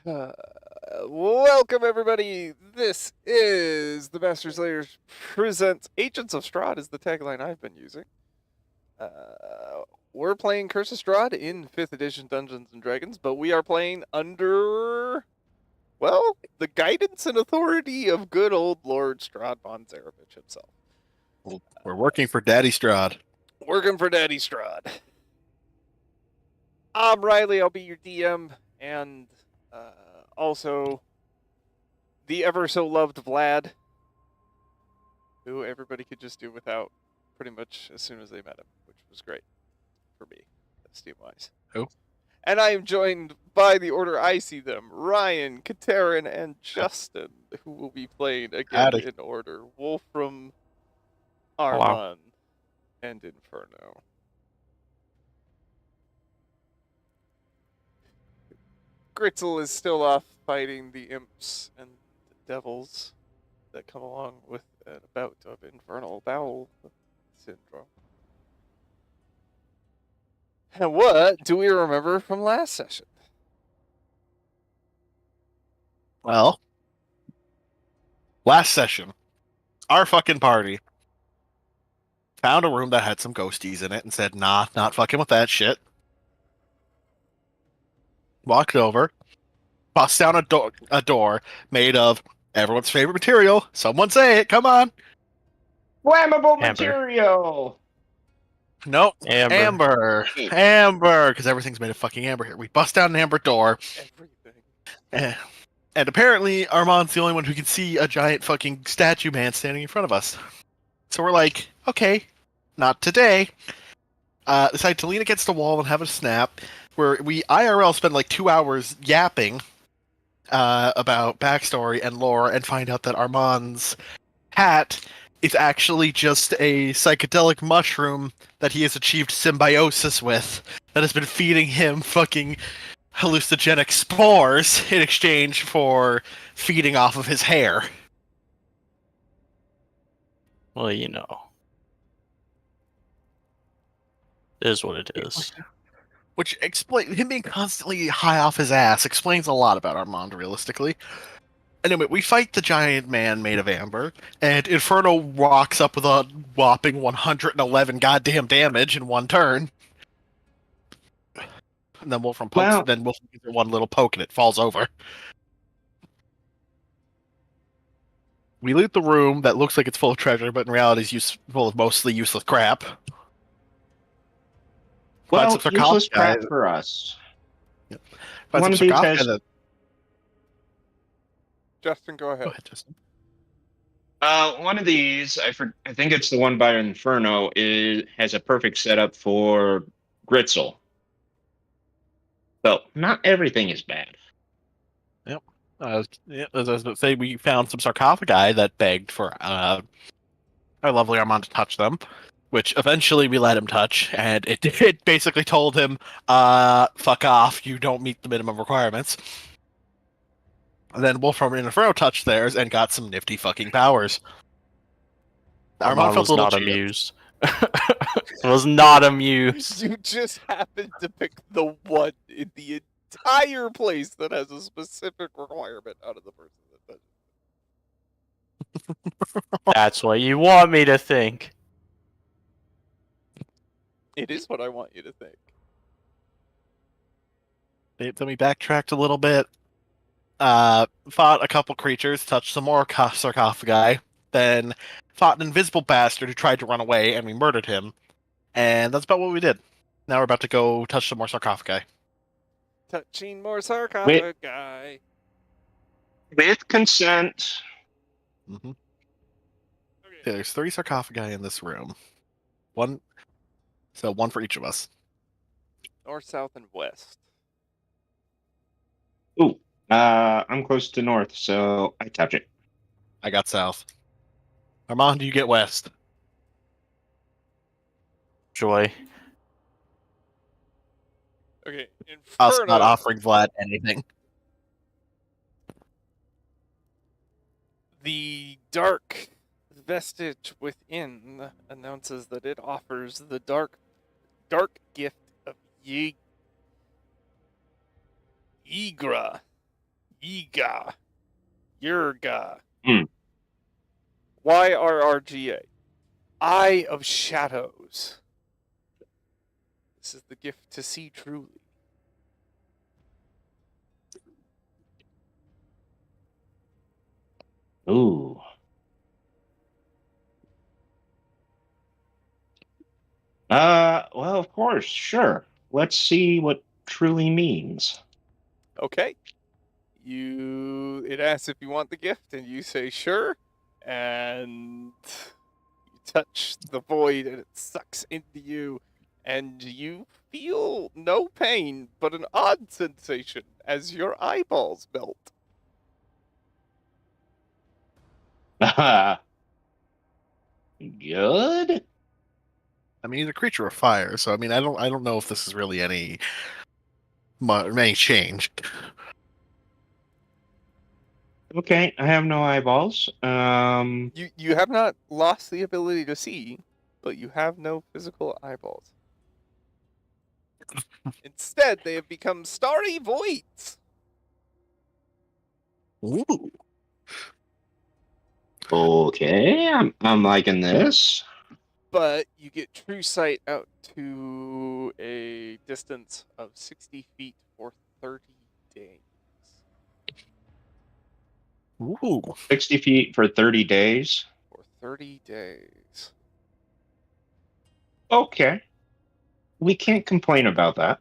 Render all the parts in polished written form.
Uh, Welcome, everybody. This is the Master Slayers presents Agents of Strahd is the tagline I've been using. We're playing Curse of Strahd in 5th edition Dungeons & Dragons, but we are playing under, well, the guidance and authority of good old Lord Strahd von Zarovich himself. We're working for Daddy Strahd. Working for Daddy Strahd. I'm Riley, I'll be your DM, and also the ever so loved Vlad, who everybody could just do without pretty much as soon as they met him, which was great for me, Steam-wise. Who? And I am joined by the order I see them, Ryan, Katerin, and Justin, who will be playing again Howdy. in order. Wolfram, Armon, and Inferno. Gritzel is still off fighting the imps and the devils that come along with a bout of infernal bowel syndrome. And what do we remember from last session? Well, last session, our fucking party found a room that had some ghosties in it and said, nah, not fucking with that shit. Walked over, bust down a door made of everyone's favorite material. Someone say it, come on. Flammable Amber. material! Nope. Amber. Amber, because everything's made of fucking amber here. We bust down an amber door, Everything. and apparently Armand's the only one who can see a giant fucking statue man standing in front of us. So we're like, okay, not today. Decide to lean against the wall and have a snap, where we IRL spend like 2 hours yapping about backstory and lore, and find out that Armand's hat is actually just a psychedelic mushroom that he has achieved symbiosis with, that has been feeding him fucking hallucinogenic spores in exchange for feeding off of his hair. Well, you know. It is what it is. Which him being constantly high off his ass explains a lot about Armand, realistically. Anyway, we fight the giant man made of amber, and Inferno walks up with a whopping 111 goddamn damage in one turn. And then Wolfram pokes, then Wolfram gives it one little poke and it falls over. We loot the room that looks like it's full of treasure, but in reality is full of mostly useless crap. Well, useless crap for us. Yep. One of these has... Justin, go ahead. Go ahead, Justin. One of these, I think it's the one by Inferno, has a perfect setup for Gritzel. So, not everything is bad. Yep. As I was about to say, we found some sarcophagi that begged for our lovely Armand to touch them, which eventually we let him touch, and it basically told him, fuck off, you don't meet the minimum requirements. And then Wolfram and Inferno touched theirs and got some nifty fucking powers. Armand was not amused. Was not amused. You just happened to pick the one in the entire place that has a specific requirement out of the person that does it. That's what you want me to think. It is what I want you to think. Then we backtracked a little bit. Fought a couple creatures, touched some more sarcophagi, then fought an invisible bastard who tried to run away, and we murdered him. And that's about what we did. Now we're about to go touch some more sarcophagi. Touching more sarcophagi. With consent. Mm-hmm. Okay. There's 3 sarcophagi in this room. One for each of us. North, south, and west. Ooh. I'm close to north, so I touch it. I got south. Armand, do you get west? Joy. Okay, Inferno. Us not offering Vlad anything. The dark vestige within announces that it offers the dark gift of Yigra. Yiga. Yurga. Hmm. YRRGA. Eye of Shadows. This is the gift to see truly. Ooh. Well, of course, sure. Let's see what truly means. Okay. It asks if you want the gift, and you say sure, and you touch the void, and it sucks into you, and you feel no pain, but an odd sensation as your eyeballs melt. Good. I mean, he's a creature of fire, so I mean, I don't know if this is really any change. Okay, I have no eyeballs. You have not lost the ability to see, but you have no physical eyeballs. Instead, they have become starry voids. Ooh. Okay, I'm liking this. But you get true sight out to a distance of 60 feet for 30 days. Ooh. 60 feet for 30 days. For 30 days. Okay. We can't complain about that.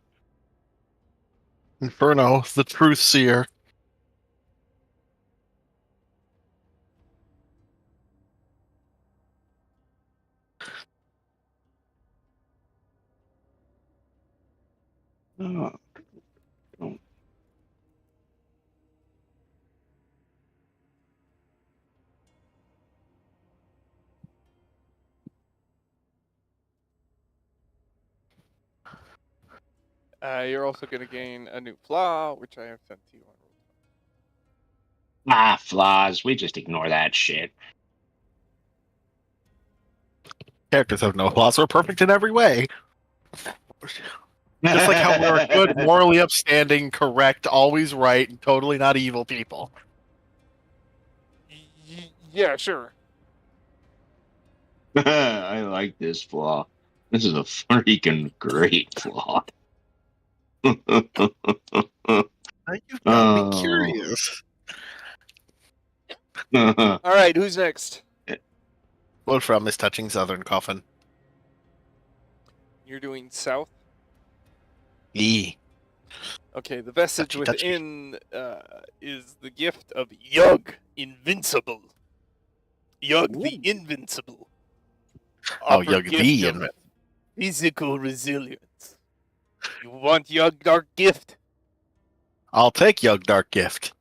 Inferno, the truth seer. Oh. You're also going to gain a new flaw, which I have sent to you on Ah, flaws. We just ignore that shit. Characters have no flaws. We're perfect in every way. Just like how we're good, morally upstanding, correct, always right, and totally not evil people. Yeah, sure. I like this flaw. This is a freaking great flaw. You've got me Oh. curious. All right, who's next? What from is touching Southern Coffin? You're doing south. E. Okay, the vestige Touchy, touchy. within is the gift of Yug, Invincible. Yug the Ooh. Invincible. Oh, Offer Yug gift the of Invincible. physical resilience. You want Yug Dark Gift? I'll take Yug Dark Gift.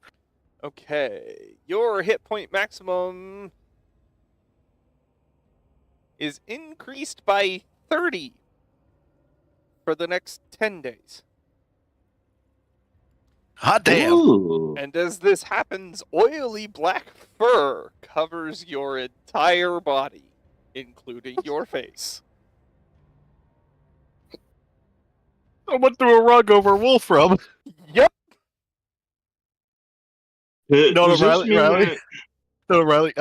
Okay, your hit point maximum is increased by 30 for the next 10 days. Hot damn. Ooh. And as this happens, oily black fur covers your entire body, including your face. Someone threw a rug over Wolfram. Yep. No, Does this Riley. mean Riley. that- No, Riley.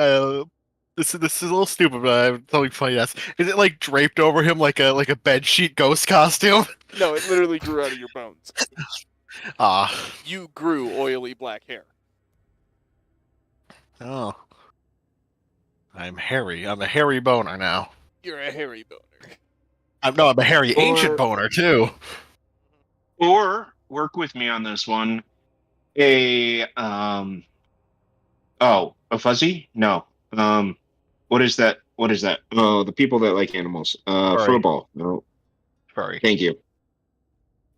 This is a little stupid, but I'm totally funny. Yes, is it like draped over him like a bed sheet ghost costume? No, it literally grew out of your bones. Ah. You grew oily black hair. Oh. I'm hairy. I'm a hairy boner now. You're a hairy boner. I'm a hairy ancient boner too. Or work with me on this one. A a fuzzy? No. What is that? What is that? Oh, the people that like animals. Furry. Furball. No. Furry. Thank you.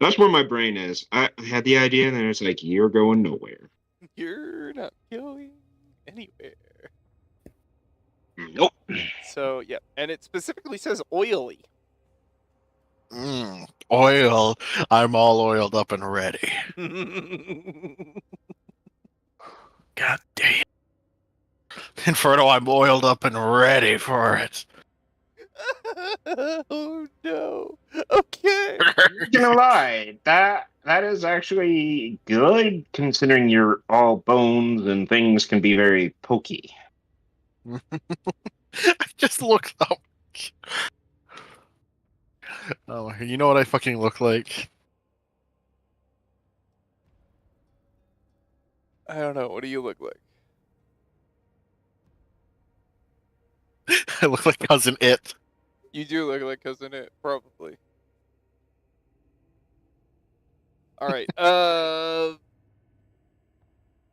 That's where my brain is. I had the idea, and then it's like, you're going nowhere. You're not going anywhere. Nope. So, yeah. And it specifically says oily. Oil. I'm all oiled up and ready. God damn. Inferno, I'm oiled up and ready for it. Oh, no. Okay. I'm not gonna lie, that That is actually good, considering you're all bones and things can be very pokey. I just looked up. Oh, you know what I fucking look like? I don't know. What do you look like? I look like Cousin It. You do look like Cousin It, probably. All right.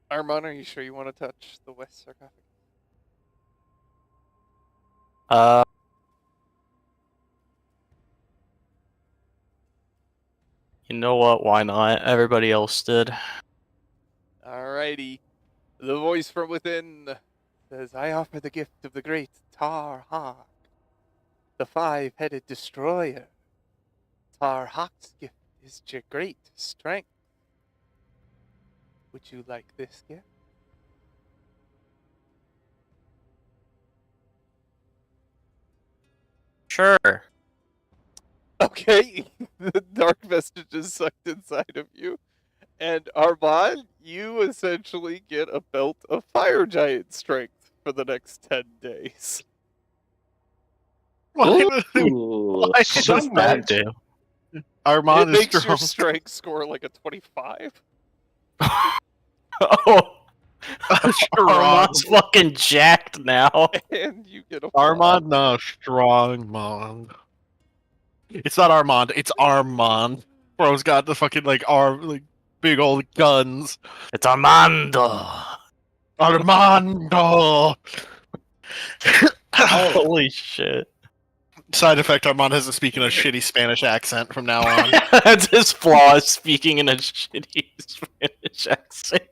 Armand, are you sure you want to touch the West sarcophagus? You know what? Why not? Everybody else did. Alrighty. The voice from within says, I offer the gift of the great Tar Hawk, the five-headed destroyer. Tar Hawk's gift is your great strength. Would you like this gift? Sure. Okay. The dark vestige is sucked inside of you. And Armand, you essentially get a belt of fire giant strength for the next 10 days. Why Ooh, why What so does that much. do? Armand It is makes strong. your strength score like a 25. Oh, Strong. Armand's fucking jacked now. And you get a Armand, no, strong Mond. It's not Armand, it's Armand. Bro's got the fucking like arm, like big old guns. It's Armando. Armando. Holy shit. Side effect: Armand has to speak in a shitty Spanish accent from now on. That's his flaw, is speaking in a shitty Spanish accent.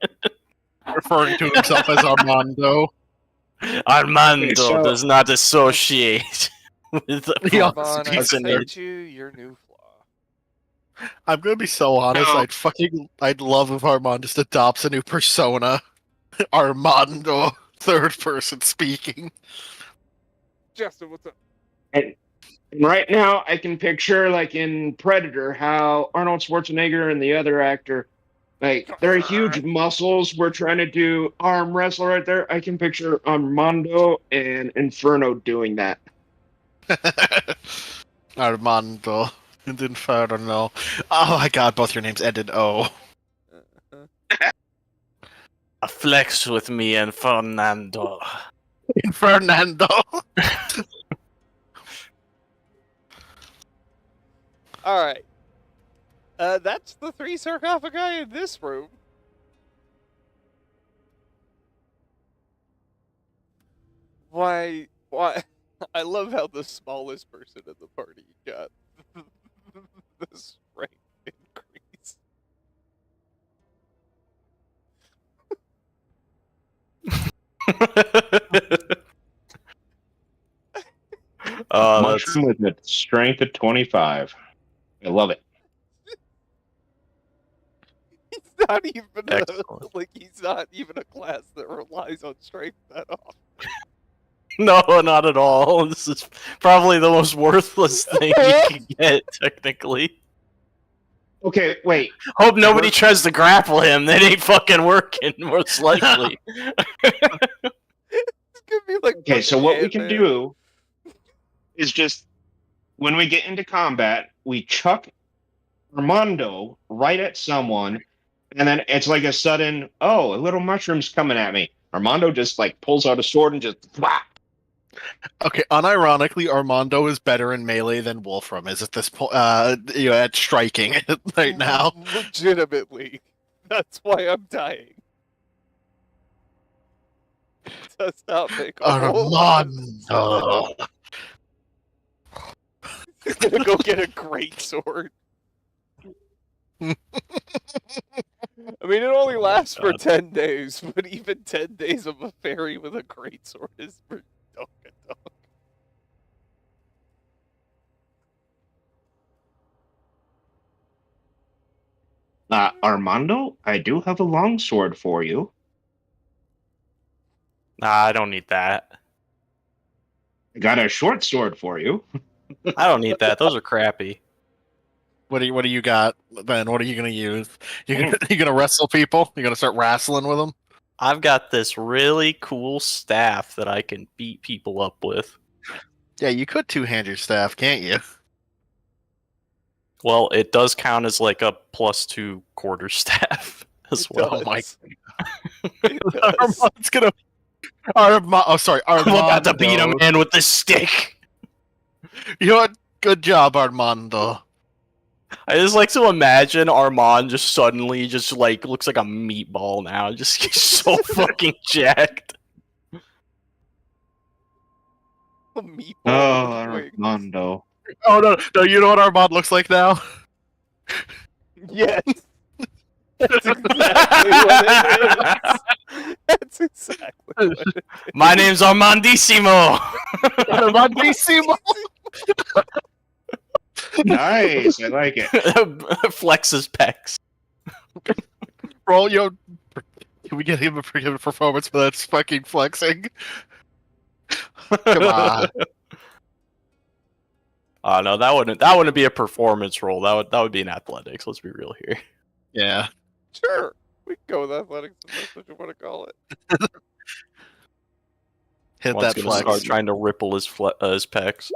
Referring to himself as Armando. Armando So- does not associate with the Yeah. Armand, I Speaks in sent you your new flaw. I'm gonna be so honest. No. I'd love if Armand just adopts a new persona. Armando, third person speaking. Justin, what's up? And right now, I can picture, like in Predator, how Arnold Schwarzenegger and the other actor, like, they're huge muscles. We're trying to do arm wrestle right there. I can picture Armando and Inferno doing that. Armando and Inferno. Oh my god, both your names end in O. flex with me and Fernando. Fernando. Alright. That's the 3 sarcophagi in this room. Why? I love how the smallest person in the party got the strength increase. That's Mushroom with a strength of 25. I love it. He's not even Excellent. he's not even a class that relies on strength that often. no, not at all. This is probably the most worthless thing you can get, technically. Okay, wait. Hope nobody tries to grapple him. That ain't fucking working, most likely. It's gonna be like Okay, so what we can Ant-Man. do is just, when we get into combat, we chuck Armando right at someone, and then it's like a sudden, oh, a little mushroom's coming at me. Armando just like pulls out a sword and just whap. Okay, unironically, Armando is better in melee than Wolfram is at this point. At striking right now. Legitimately. That's why I'm dying. Does not make a whole lot of sense. Armando. He's gonna go get a great sword. I mean, it only lasts for 10 days, but even 10 days of a fairy with a great sword is for dog. Armando, I do have a longsword for you. Nah, I don't need that. I got a short sword for you. I don't need that. Those are crappy. What do you got, Ben? What are you gonna use? You gonna wrestle people? You gonna start wrestling with them? I've got this really cool staff that I can beat people up with. Yeah, you could two-hand your staff, can't you? Well, it does count as like a +2 quarter staff as It well. does. Oh my- It does. Armand's gonna. Sorry, I'm about to beat a Armando. man with this stick. You know what? Good job, Armando. I just like to imagine Armand just suddenly just like looks like a meatball now. Just gets so fucking jacked. A meatball Oh, with wings. Armando. Oh no! You know what Armand looks like now? Yes. That's exactly what it is. That's exactly what it is. My name's Armandissimo. Armandissimo. Nice, I like it. Flexes pecs. Roll, can we get him a performance for that fucking flexing? Come on. Oh no, that wouldn't be a performance roll. That would be an athletics. Let's be real here. Yeah. Sure. We can go with athletics if that's what you want to call it. Hit One's that gonna flex. start trying to ripple his pecs.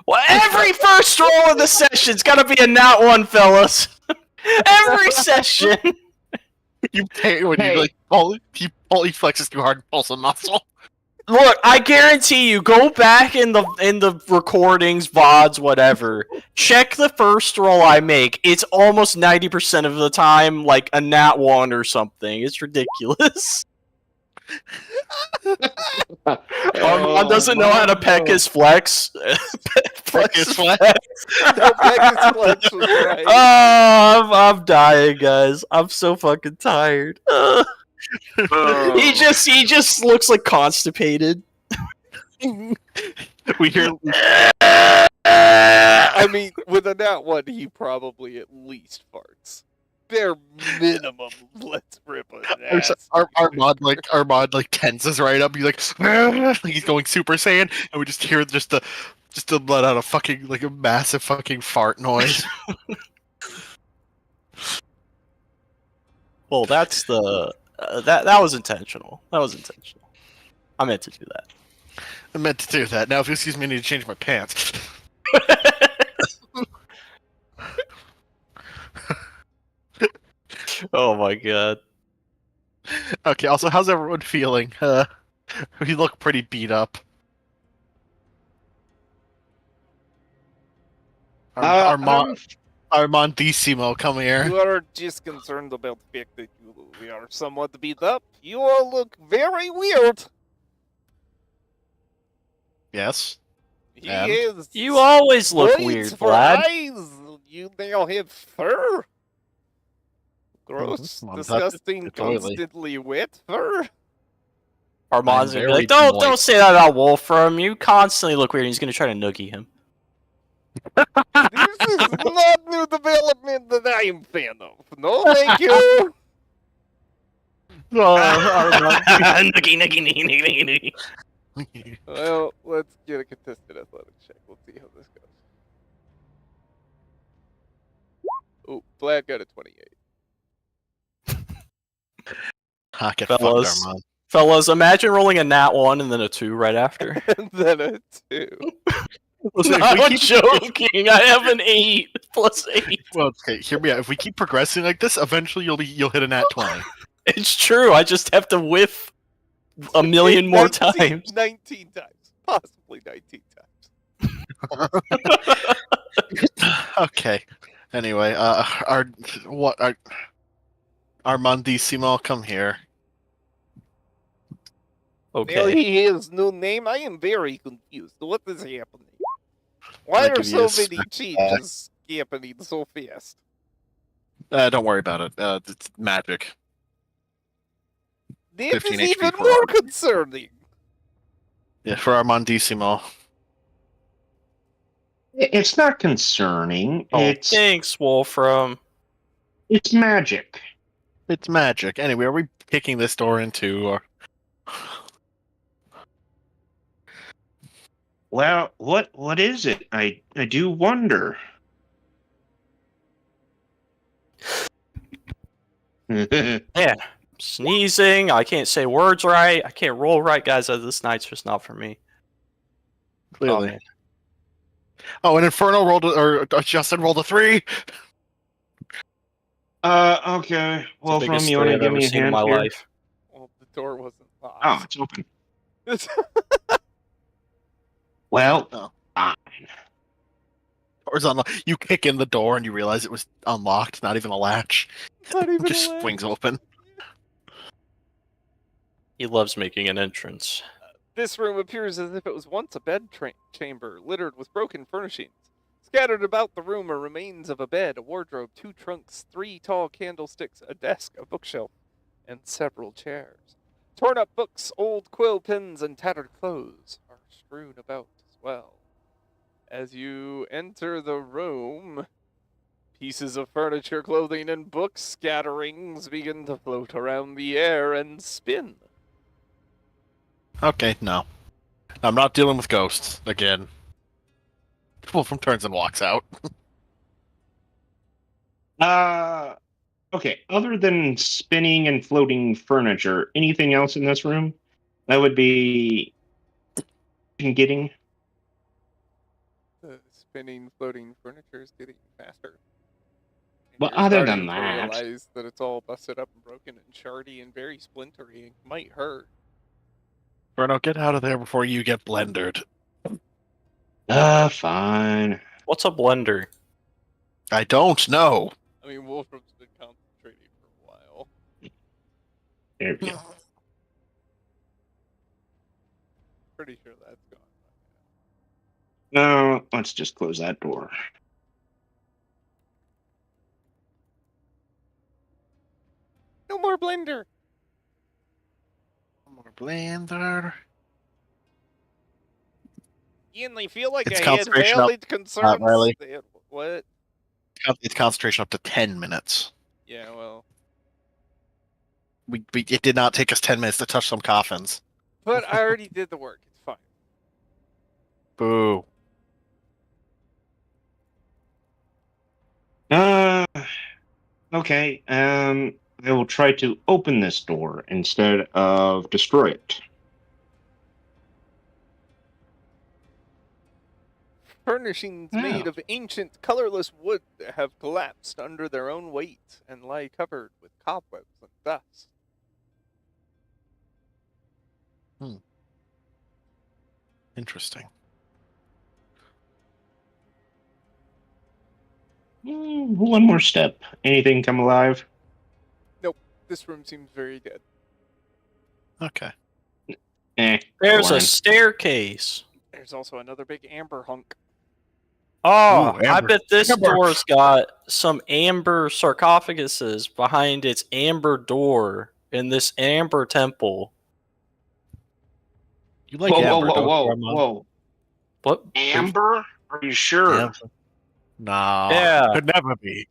Well, every first roll of the session's gotta be a nat one, fellas. Every session. You pay when Hey. you like he flexes too hard and pulls a muscle. Look, I guarantee you, go back in the recordings, VODs, whatever. Check the first roll I make. It's almost 90% of the time like a nat one or something. It's ridiculous. Armand doesn't know how to peck his flex. Peck his flex. No, Pegasus Flex was right. Oh, I'm dying, guys. I'm so fucking tired. He just looks like constipated. We hear I mean, with a nat one, he probably at least farts. Bare minimum, let's rip an ass. Armand like tenses right up. He's like he's going Super Saiyan, and we just hear just to let out a fucking like a massive fucking fart noise. Well, that's the that was intentional. That was intentional. I meant to do that. I meant to do that. Now, if you excuse me, I need to change my pants. Oh my god. Okay. Also, how's everyone feeling? We look pretty beat up. Armandissimo, come here. You are just concerned about the fact that we are somewhat beat up. You all look very weird. Yes. He And? is. You always look blades weird, for Vlad. eyes. You now have fur. Gross, Mhm. disgusting, Totally. constantly wet fur. Armand's I'm gonna be like, very don't moist. say that about Wolfram. You constantly look weird. And he's gonna try to noogie him. This is not new development that I am fan of. No, thank you. Noogie. Well, let's get a contested athletics check. Let's see how this goes. Oh, Vlad got a 28. Get Fellas. fucked, Armand. Fellas, imagine rolling a nat 1 and then a 2 right after. And then a 2. Listen, I'm if we keep joking. I have an 8 plus 8. well, okay, hear me out. If we keep progressing like this, eventually you'll hit a nat 20. It's true. I just have to whiff a million more 19 times. 19 times. Possibly 19 times. Okay. Anyway, Armandissimo, come here. Now Okay. he has no name. I am very confused. What is happening? Why I'll are give you so a many changes happening so fast? Don't worry about it. It's magic. This 15 is HP even for more Arm. concerning. Yeah, for Armandissimo. It's not concerning. Oh, It's thanks, Wolfram. magic. It's magic. Anyway, are we kicking this door into? Or... Well, what is it? I do wonder. Man, sneezing. I can't say words right. I can't roll right, guys. This night's just not for me. Oh, Clearly. man. Oh, and Inferno rolled or Justin rolled a 3. Okay. It's Well, the from biggest you want three to I've give ever me a seen in hand my here? life. Well, the door wasn't Oh, locked. it's open. Well, Oh. fine. Door's unlocked. You kick in the door and you realize it was unlocked, not even a latch. Not even Just a latch. swings open. He loves making an entrance. This room appears as if it was once a bed chamber, littered with broken furnishings. Scattered about the room are remains of a bed, a wardrobe, 2 trunks, 3 tall candlesticks, a desk, a bookshelf, and several chairs. Torn up books, old quill pens, and tattered clothes are strewn about as well. As you enter the room, pieces of furniture, clothing, and book scatterings begin to float around the air and spin. Okay, no. I'm not dealing with ghosts again. Wolfram turns and walks out. Okay. Other than spinning and floating furniture, anything else in this room that would be getting? The spinning, floating furniture is getting faster. And Well, you're other starting than to that, realize that it's all busted up and broken and shardy and very splintery and might hurt. Bruno, get out of there before you get blendered. fine. What's a blender? I don't know. I mean, Wolfram's been concentrating for a while. There we go. Pretty sure that's gone. No, let's just close that door. No more blender. More blender. Ian, they feel like It's I had concentration up, valid concerns. Riley. They had, what? It's concentration up to 10 minutes. Yeah, well. It did not take us 10 minutes to touch some coffins. But I already did the work. It's fine. Boo. Okay. I will try to open this door instead of destroy it. Furnishings made of ancient, colorless wood have collapsed under their own weight and lie covered with cobwebs and dust. Interesting. One more step. Anything come alive? This room seems very dead. Okay. There's boring. a staircase. There's also another big amber hunk. Oh, Ooh, I amber. bet this Amber. door's got some amber sarcophaguses behind its amber door in this amber temple. You like whoa, amber, whoa, don't you, whoa, Armand? whoa! What? Amber? Are you sure? Yeah. Nah. Yeah. Could never be.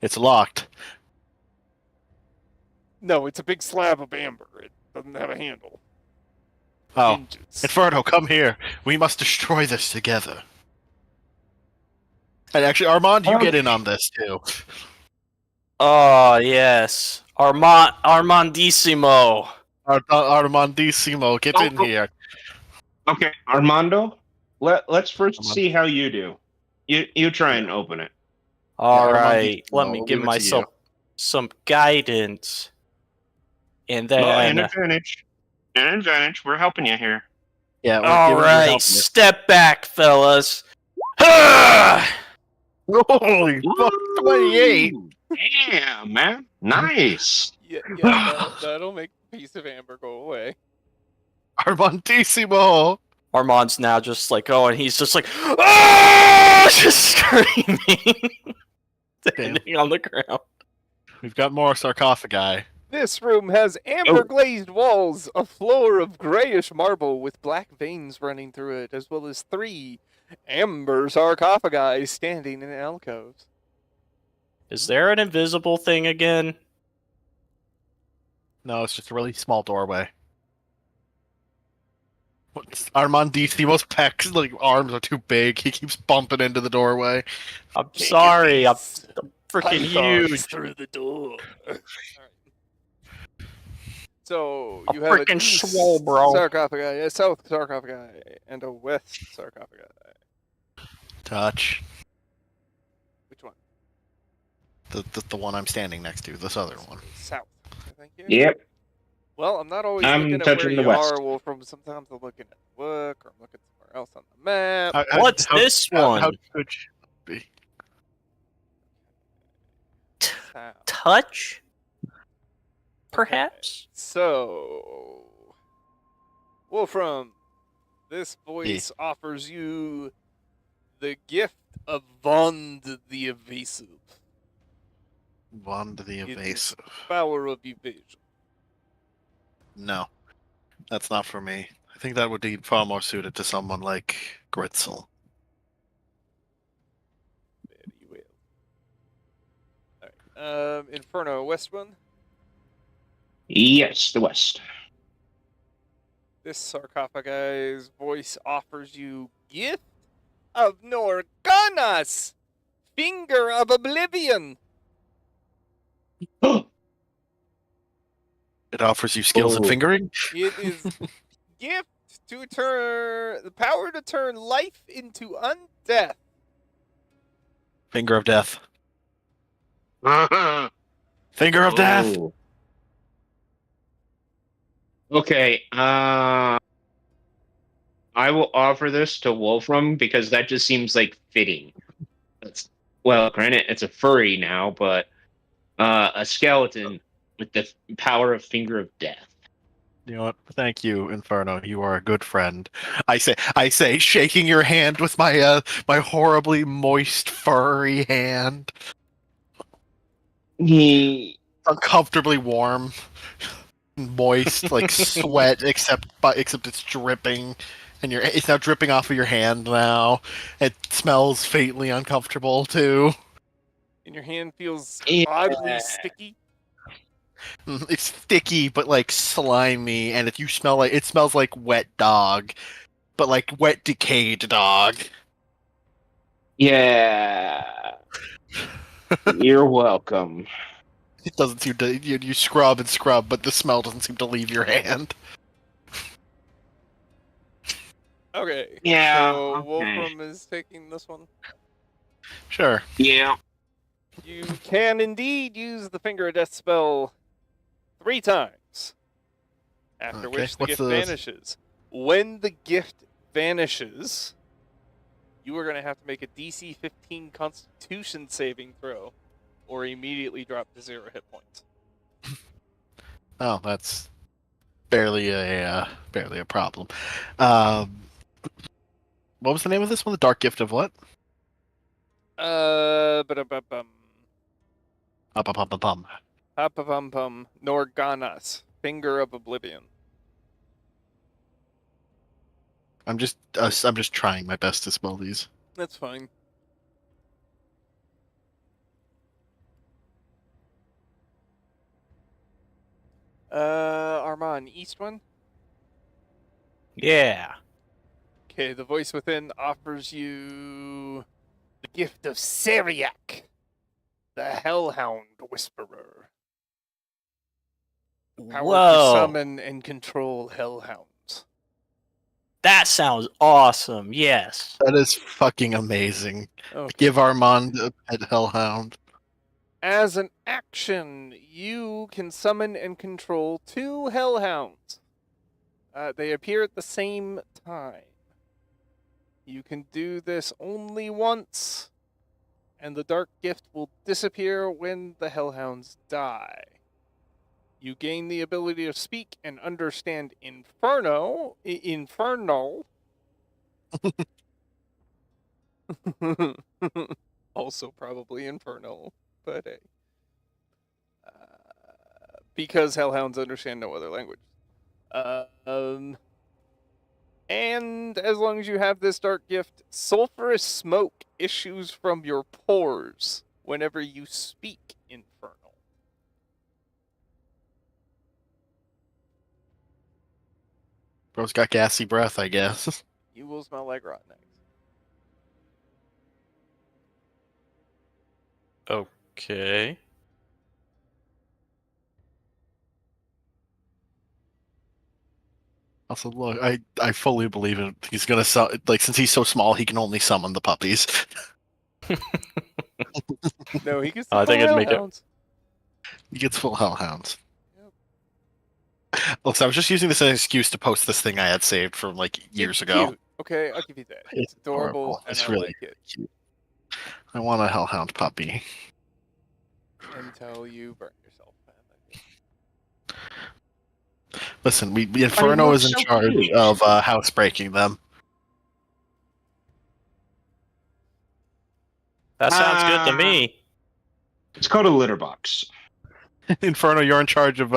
It's locked. No, it's a big slab of amber. It doesn't have a handle. Oh. Hinges. Inferno, come here. We must destroy this together. And actually, Armand, you get in on this too. Oh, yes. Armandissimo. Armandissimo, get in here. Okay, Armando. Let's first Armando. see how you do. You try and open it. All Yeah, right, Armandissimo, let me we'll give leave it to myself some guidance. And then... Well, an advantage. An advantage. We're helping you here. Yeah, we're All giving you right, help. step back, fellas. Ah! Holy fuck, 28! Ooh, damn, man. Nice. Yeah, that'll make the piece of amber go away. Armandissimo! Armand's now just like, oh, and he's just like, ah! Just screaming. Standing on the ground. We've got more sarcophagi. This room has amber glazed walls, a floor of grayish marble with black veins running through it, as well as 3 amber sarcophagi standing in alcoves. Is there an invisible thing again? No, it's just a really small doorway. Armand DC's pecs, like arms are too big. He keeps bumping into the doorway. I'm Take sorry, I'm these freaking pythons huge. through the door. All right. So I'm you have an freaking east swole, bro. sarcophagi, a south sarcophagi, and a west sarcophagi. Touch. Which one? The one I'm standing next to, this other one. South. Thank you. Yep. Well, I'm not always I'm looking at where touching the you west. are, Wolfram. Sometimes I'm looking at the book, or I'm looking somewhere else on the map. What's this one? How could you be? South. Touch? Perhaps? So, Wolfram, this voice offers you the gift of Vond the Evasive. Wand the It is evasive. Power of evasion. No, that's not for me. I think that would be far more suited to someone like Gritzel. Very well. Alright. Inferno, west one. Yes, the west. This sarcophagi's voice offers you gift of Norganas, Finger of Oblivion. It offers you skills in Oh. fingering. It is gift to turn the power to turn life into undeath. Finger of death. Finger of death. Oh. Okay. I will offer this to Wolfram because that just seems like fitting. Well, granted, it's a furry now, but a skeleton with the power of Finger of Death. You know what? Thank you, Inferno. You are a good friend. I say, shaking your hand with my my horribly moist, furry hand, He. uncomfortably warm, moist, like sweat, except it's dripping, and it's now dripping off of your hand now. It smells faintly uncomfortable too. And your hand feels Yeah. oddly sticky. It's sticky, but like slimy, and if you smell like it smells like wet dog, but like wet decayed dog. Yeah. You're welcome. It doesn't seem to you scrub and scrub, but the smell doesn't seem to leave your hand. Okay. Yeah, So okay. Wolfram is taking this one. Sure. Yeah. You can indeed use the Finger of Death spell 3 times. After Okay, which the what's gift the- vanishes. When the gift vanishes, you are going to have to make a DC 15 Constitution saving throw, or immediately drop to 0 hit points. Oh, that's barely a problem. What was the name of this one? The Dark Gift of what? Ba-da-ba-bum. Bum. Ha-pa-bum-bum. Norganas. Finger of Oblivion. I'm just trying my best to spell these. That's fine. Armand, east one? Yeah. Okay, the voice within offers you the gift of Syriac, the Hellhound Whisperer. The power to Whoa. summon and control hellhounds. That sounds awesome. Yes. That is fucking amazing. Okay. Give Armand a pet hellhound. As an action, you can summon and control 2 hellhounds. They appear at the same time. You can do this only once, and the dark gift will disappear when the hellhounds die. You gain the ability to speak and understand Infernal. Also probably Infernal, but hey. Because hellhounds understand no other language. And as long as you have this dark gift, sulfurous smoke issues from your pores whenever you speak Infernal. Bro's got gassy breath, I guess. You will smell like rotten eggs. Okay. Also, look, I fully believe it. He's gonna like since he's so small, he can only summon the puppies. No, he gets I the think it'd make it- hellhounds. He gets full hellhounds. Yep. Look, so I was just using this as an excuse to post this thing I had saved from like years It's ago. cute. Okay, I'll give you that. It's It's adorable, adorable. and It's I really like it. cute. I want a hellhound puppy. Until you burn yourself. Listen, Inferno looks is in so charge cute. of housebreaking them. That sounds good to Ah. me. It's called a litter box. Inferno, you're in charge of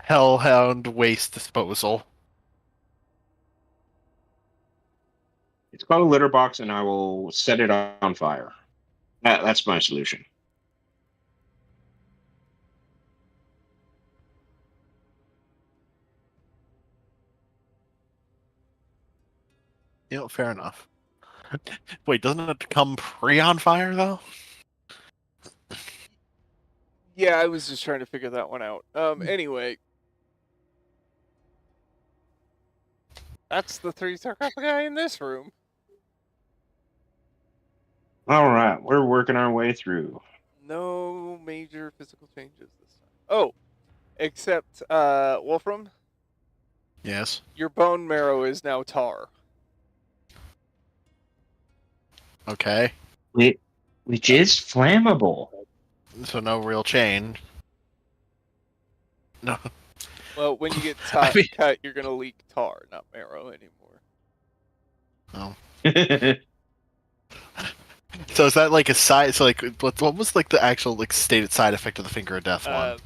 hellhound waste disposal. It's called a litter box, and I will set it on fire. That's my solution. Fair enough. Wait, doesn't it come pre on fire though? Yeah, I was just trying to figure that one out. Anyway. That's the 3 sarcophagi in this room. All right, we're working our way through. No major physical changes this time. Oh, except, Wolfram, Yes. your bone marrow is now tar. Okay. Which is flammable. So no real change. No. Well, when you get I mean- cut, you're gonna leak tar, not marrow anymore. Oh. So is that like a side? So like, what was like the actual like stated side effect of the finger of death one?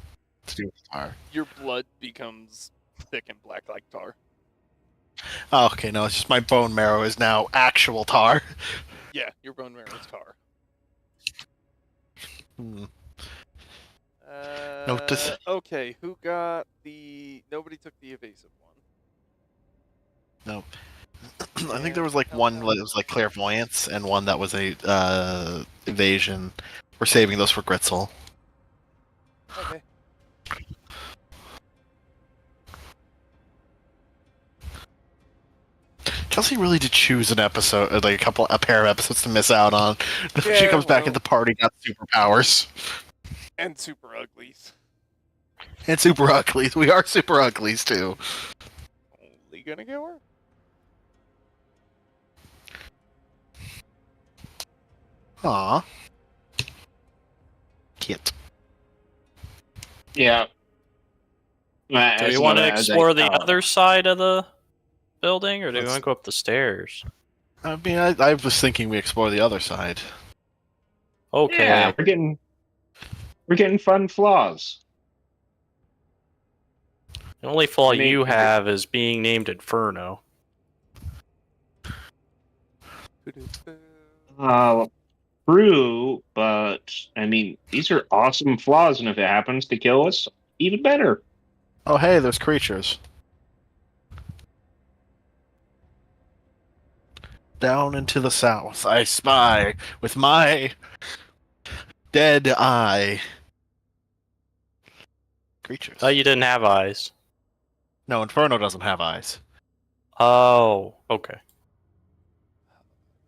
To do with tar. Your blood becomes thick and black like tar. Oh, okay. No, it's just my bone marrow is now actual tar. Yeah, your bone marrow is tar. Hmm. Notice. Okay, who got the... Nobody took the evasive one. No. I think there was like one that was like clairvoyance and one that was a evasion. We're saving those for Gritzel. Okay. Chelsea really did choose an episode, like a pair of episodes to miss out on. she Yeah, comes back well. at the party, got superpowers. And super uglies. And super uglies. We are super uglies too. Only gonna get worse. Aw. Kit. Yeah. Do we want to explore the other side of the building, or do we Let's- want to go up the stairs? I mean, I was thinking we explore the other side. Okay. Yeah, we're getting fun flaws. The only flaw I mean, you if it- have is being named Inferno. True, but I mean, these are awesome flaws, and if it happens to kill us, even better. Oh, hey, there's creatures. Down into the south, I spy with my dead eye. Creatures. Oh, you didn't have eyes. No, Inferno doesn't have eyes. Oh, okay.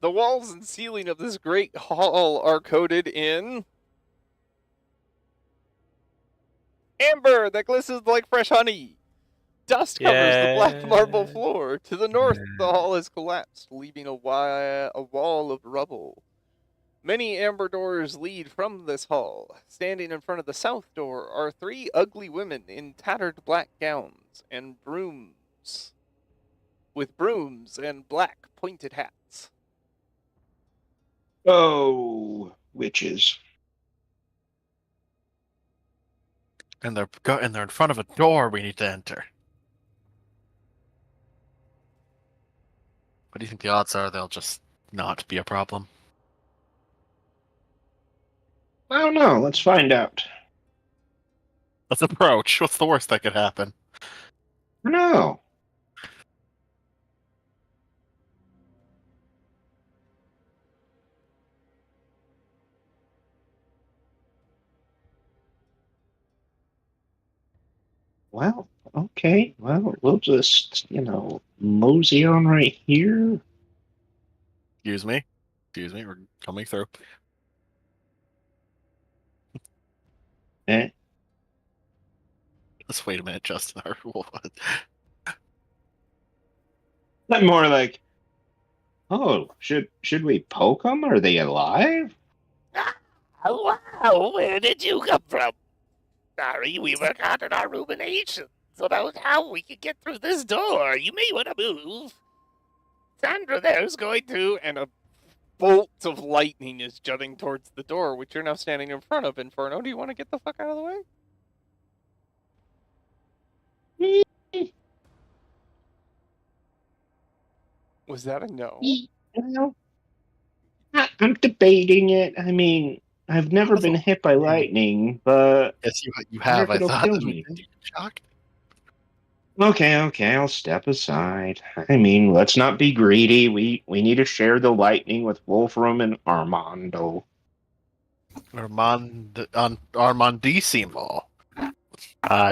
The walls and ceiling of this great hall are coated in amber that glistens like fresh honey. Dust covers the black marble Yeah. floor. To the north, the hall has collapsed, leaving a wall of rubble. Many amber doors lead from this hall. Standing in front of the south door are 3 ugly women in tattered black gowns and brooms. With brooms and black pointed hats. Oh, witches. And they're in front of a door we need to enter. What do you think the odds are they'll just not be a problem? I don't know. Let's find out. Let's approach. What's the worst that could happen? No. well, okay. Well, we'll just, mosey on right here. Excuse me. We're coming through. Eh, Let's wait a minute, Justin. I'm more like, oh, should we poke them? Are they alive? Wow, where did you come from? Sorry, we were caught in our ruminations about how we could get through this door. You may want to move. Sandra there's going to... And a bolt of lightning is jutting towards the door, which you're now standing in front of. Inferno, do you want to get the fuck out of the way? Was that a no? Well, I'm debating it. I mean, I've never been hit by lightning, but Yes, you what have. if I it'll thought. kill me? Shocked. Okay, I'll step aside. I mean, let's not be greedy. We need to share the lightning with Wolfram and Armando. Armandissimo.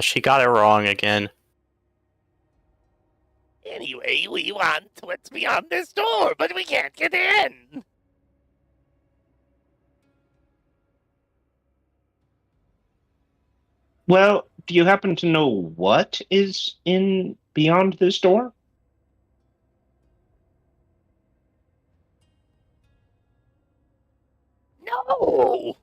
She got it wrong again. Anyway, we want what's beyond this door, but we can't get in. Well, do you happen to know what is in beyond this door? No!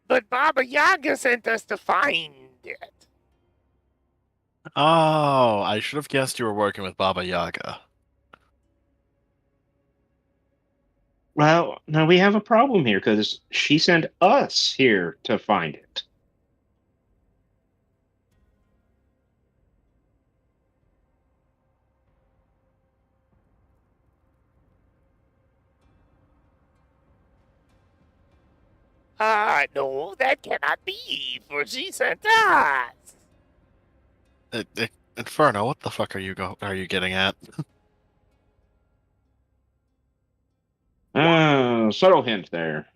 But Baba Yaga sent us to find it. Oh, I should have guessed you were working with Baba Yaga. Well, now we have a problem here because she sent us here to find it. No, that cannot be, for she sent us. Inferno, what the fuck are you getting at? Subtle hint there.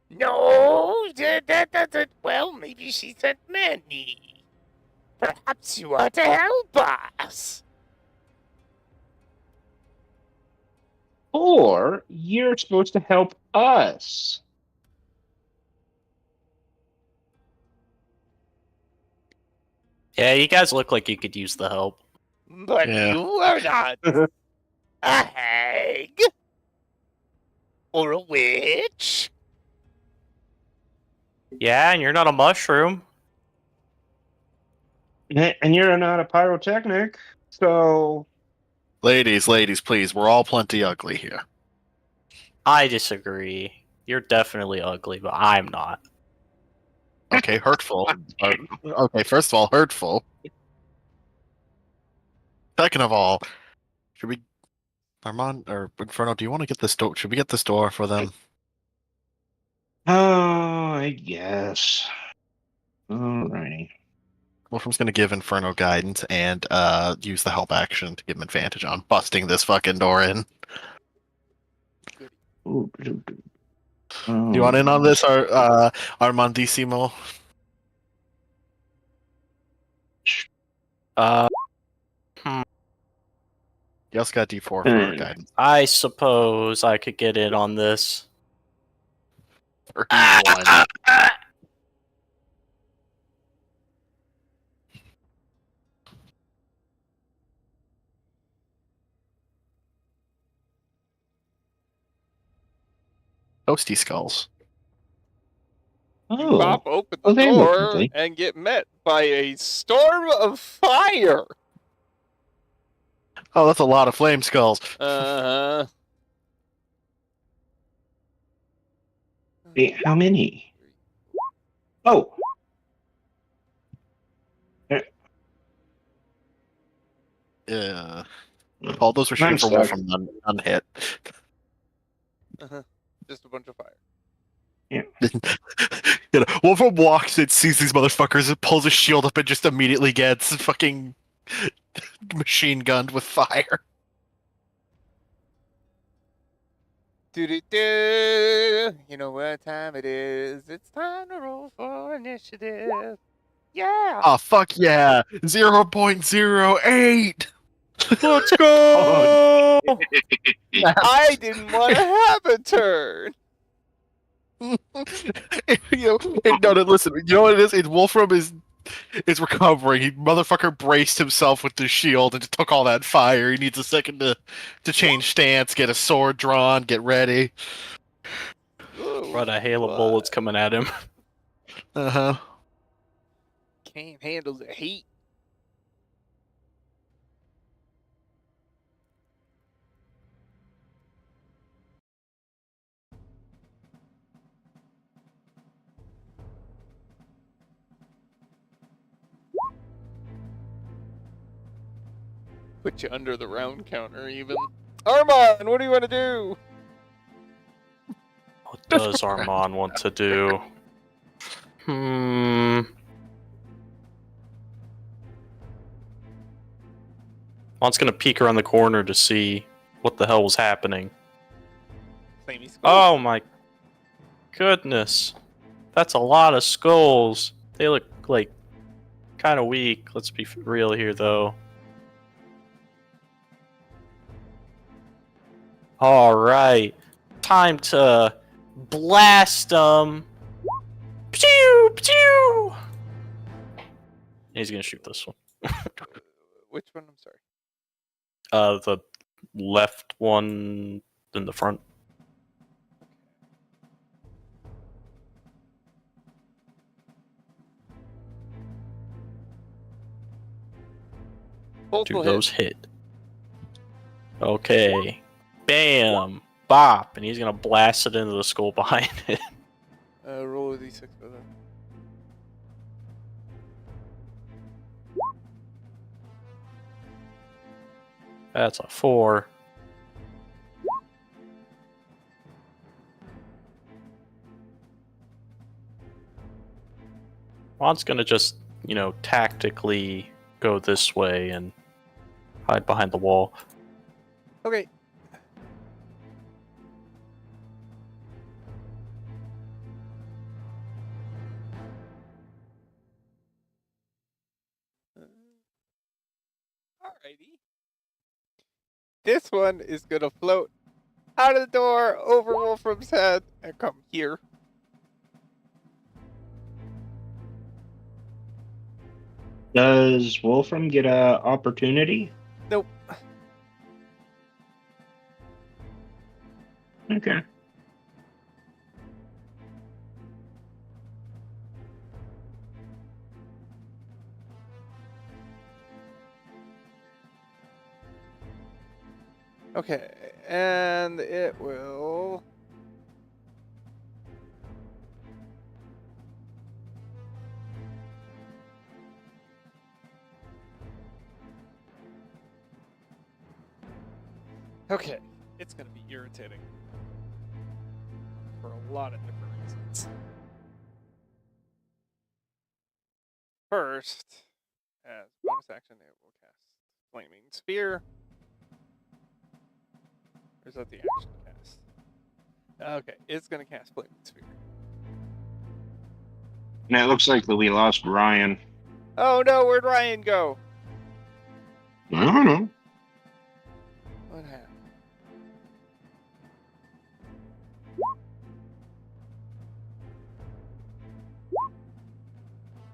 No, that doesn't. Well, maybe she sent many. Perhaps you are to help us. Or you're supposed to help us. Yeah, you guys look like you could use the help. But Yeah. you are not a hag or a witch. Yeah, and you're not a mushroom. And you're not a pyrotechnic, so Ladies, please. We're all plenty ugly here. I disagree. You're definitely ugly, but I'm not. Okay, hurtful. Okay, first of all, hurtful. Second of all, should we, Armand or Inferno? Do you want to get this door? Should we get this door for them? oh, I guess. All right. Wolfram's going to give Inferno guidance and use the help action to give him advantage on busting this fucking door in. Ooh, You want in on this, Armandissimo? You also got D4 for guidance. I suppose I could get in on this. 31. Toasty skulls. You Oh, pop open the Oh, they look door lovely. and get met by a storm of fire. Oh, that's a lot of flame skulls. Uh-huh. wait, how many? Oh, Yeah. All those were I'm shooting for stuck. Wolfram unhit. Uh-huh. Wolfram walks in, sees these motherfuckers, and pulls his shield up and just immediately gets fucking machine gunned with fire. Do-do-do. You know what time it is? It's time to roll for initiative. Yeah. Oh, fuck yeah. 0.08. Let's go! I didn't want to have a turn. Listen, you know what it is? Wolfram is recovering. He motherfucker braced himself with the shield and took all that fire. He needs a second to change stance, get a sword drawn, get ready. Ooh, Brought a hail of but bullets coming at him. Uh-huh. Can't handle the heat. Put you under the round counter, even. Armand, what do you want to do? What does Armand want to do? Armand's gonna peek around the corner to see what the hell was happening. Flamey skull. Oh my goodness. That's a lot of skulls. They look like kind of weak. Let's be real here, though. Alright. Time to blast them. Pew! Pew! He's gonna shoot this one. Which one? I'm sorry. The left one in the front. Both Do will those hit. hit? Okay. Bam! Bop! And he's gonna blast it into the skull behind it. Roll a d6 for that. That's a 4. Juan's gonna just, tactically go this way and hide behind the wall. Okay. Alrighty. This one is gonna float out of the door over Wolfram's head and come here. Does Wolfram get a opportunity? Nope. Okay. Okay, and it will. Okay, it's gonna be irritating for a lot of different reasons. First, as bonus action, it will cast Flaming Spear. Or is that the action cast? Okay, it's gonna cast Flaming Spear. And it looks like that we lost Ryan. Oh no, where'd Ryan go? I don't know. What happened?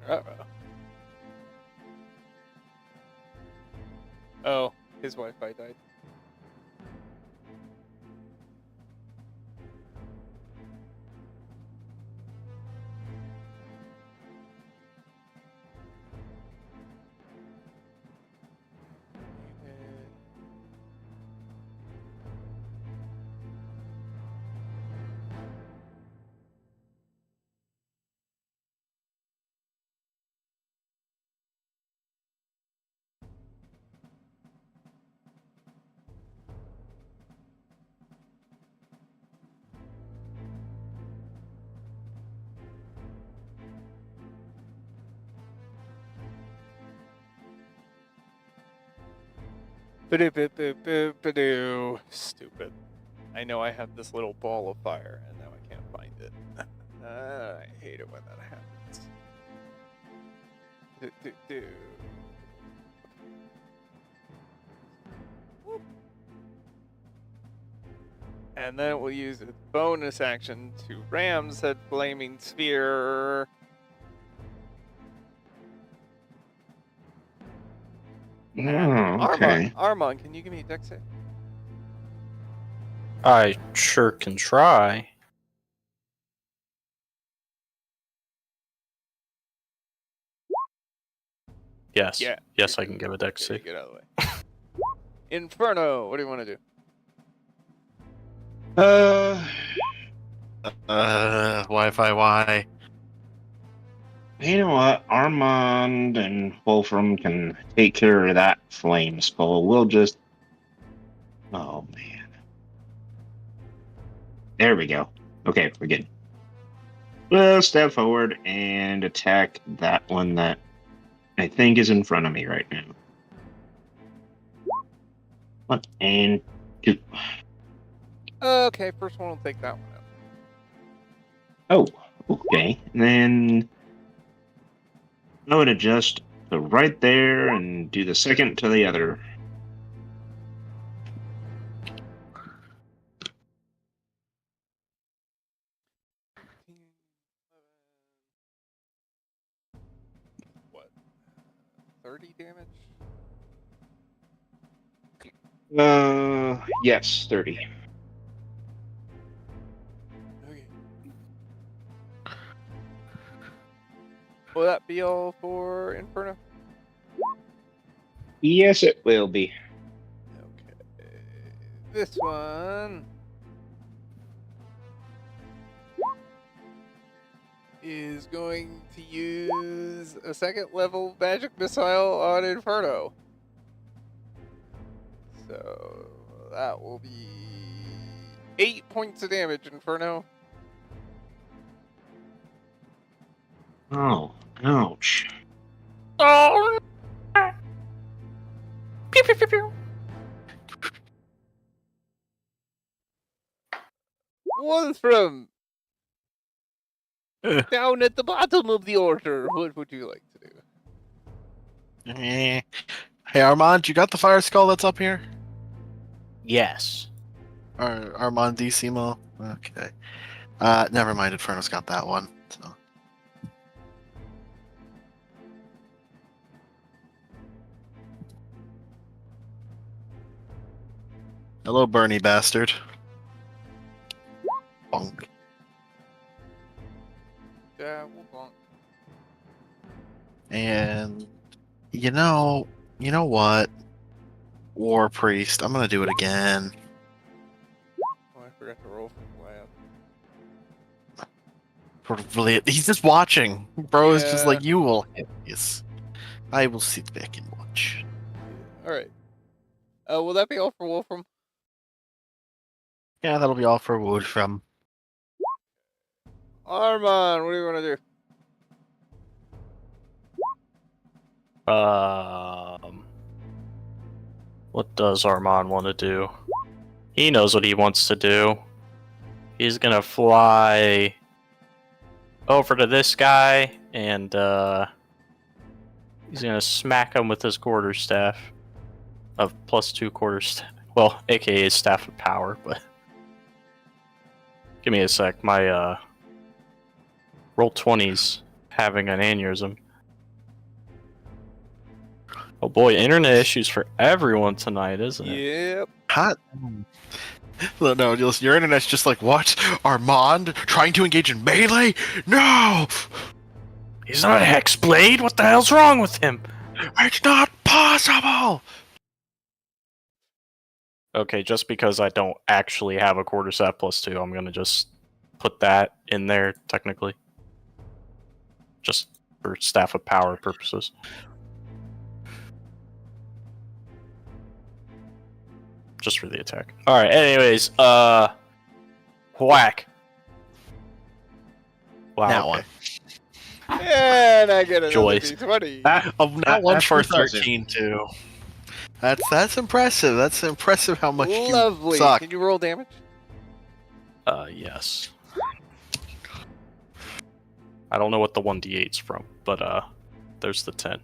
Uh-oh. Oh, his Wi-Fi died. Ba-do-ba-ba-ba-ba-do. Stupid. I know I have this little ball of fire, and now I can't find it. I hate it when that happens. Do-do-do. Whoop. And then we'll use its bonus action to ram said flaming sphere. Oh, okay. Armon, can you give me a dex save? I sure can try. Yes. Yeah. Yes, I can give a dex Okay, save. get out of the way. Inferno, what do you want to do? Wi-Fi, why? You know what? Armand and Wolfram can take care of that flame skull. We'll just. Oh, man. There we go. Okay, we're good. We'll step forward and attack that one that I think is in front of me right now. 1 and 2. Okay, first one will take that one out. Oh, okay. And then I would adjust to right there and do the second to the other. What? 30 damage? Yes, 30. Okay. Will that be all for Inferno? Yes, it will be. Okay. This one is going to use a second level magic missile on Inferno. So that will be 8 points of damage, Inferno. Oh, ouch. Oh! Pew, pew, pew, pew. Wolfram, Eh. down at the bottom of the order, what would you like to do? Eh. Hey, Armand, you got the fire skull that's up here? Yes. Armand Decimo? Okay. Never mind, Inferno's got that one. So. Hello, Bernie bastard. Bonk. Yeah, we'll bonk. And you know what? War Priest, I'm gonna do it again. Oh, I forgot to roll for lab. Probably he's just watching. Bro is just Yeah. like, you will hit this. I will sit back and watch. Alright. Will that be all for Wolfram? Yeah, that'll be all for Wolfram. Armon, what do you want to do? What does Armand want to do? He knows what he wants to do. He's gonna fly over to this guy and he's gonna smack him with his quarterstaff of +2 quarterstaff. Well, aka staff of power, but give me a sec. My roll 20's having an aneurysm. Oh boy, internet issues for everyone tonight, isn't it? Yep. Hot. No, your internet's just like, what? Armand trying to engage in melee? No! He's not a hexblade. What the hell's wrong with him? It's not possible! Okay, just because I don't actually have a quarterstaff +2, I'm gonna just put that in there technically, just for staff of power purposes. Just for the attack. Alright, anyways, whack. Wow, That okay. one. And I get another Joyce. D20. That one for That does it. 13 too. That's impressive. That's impressive how much Lovely. you suck. Can you roll damage? Yes. I don't know what the 1d8's from, but there's the 10.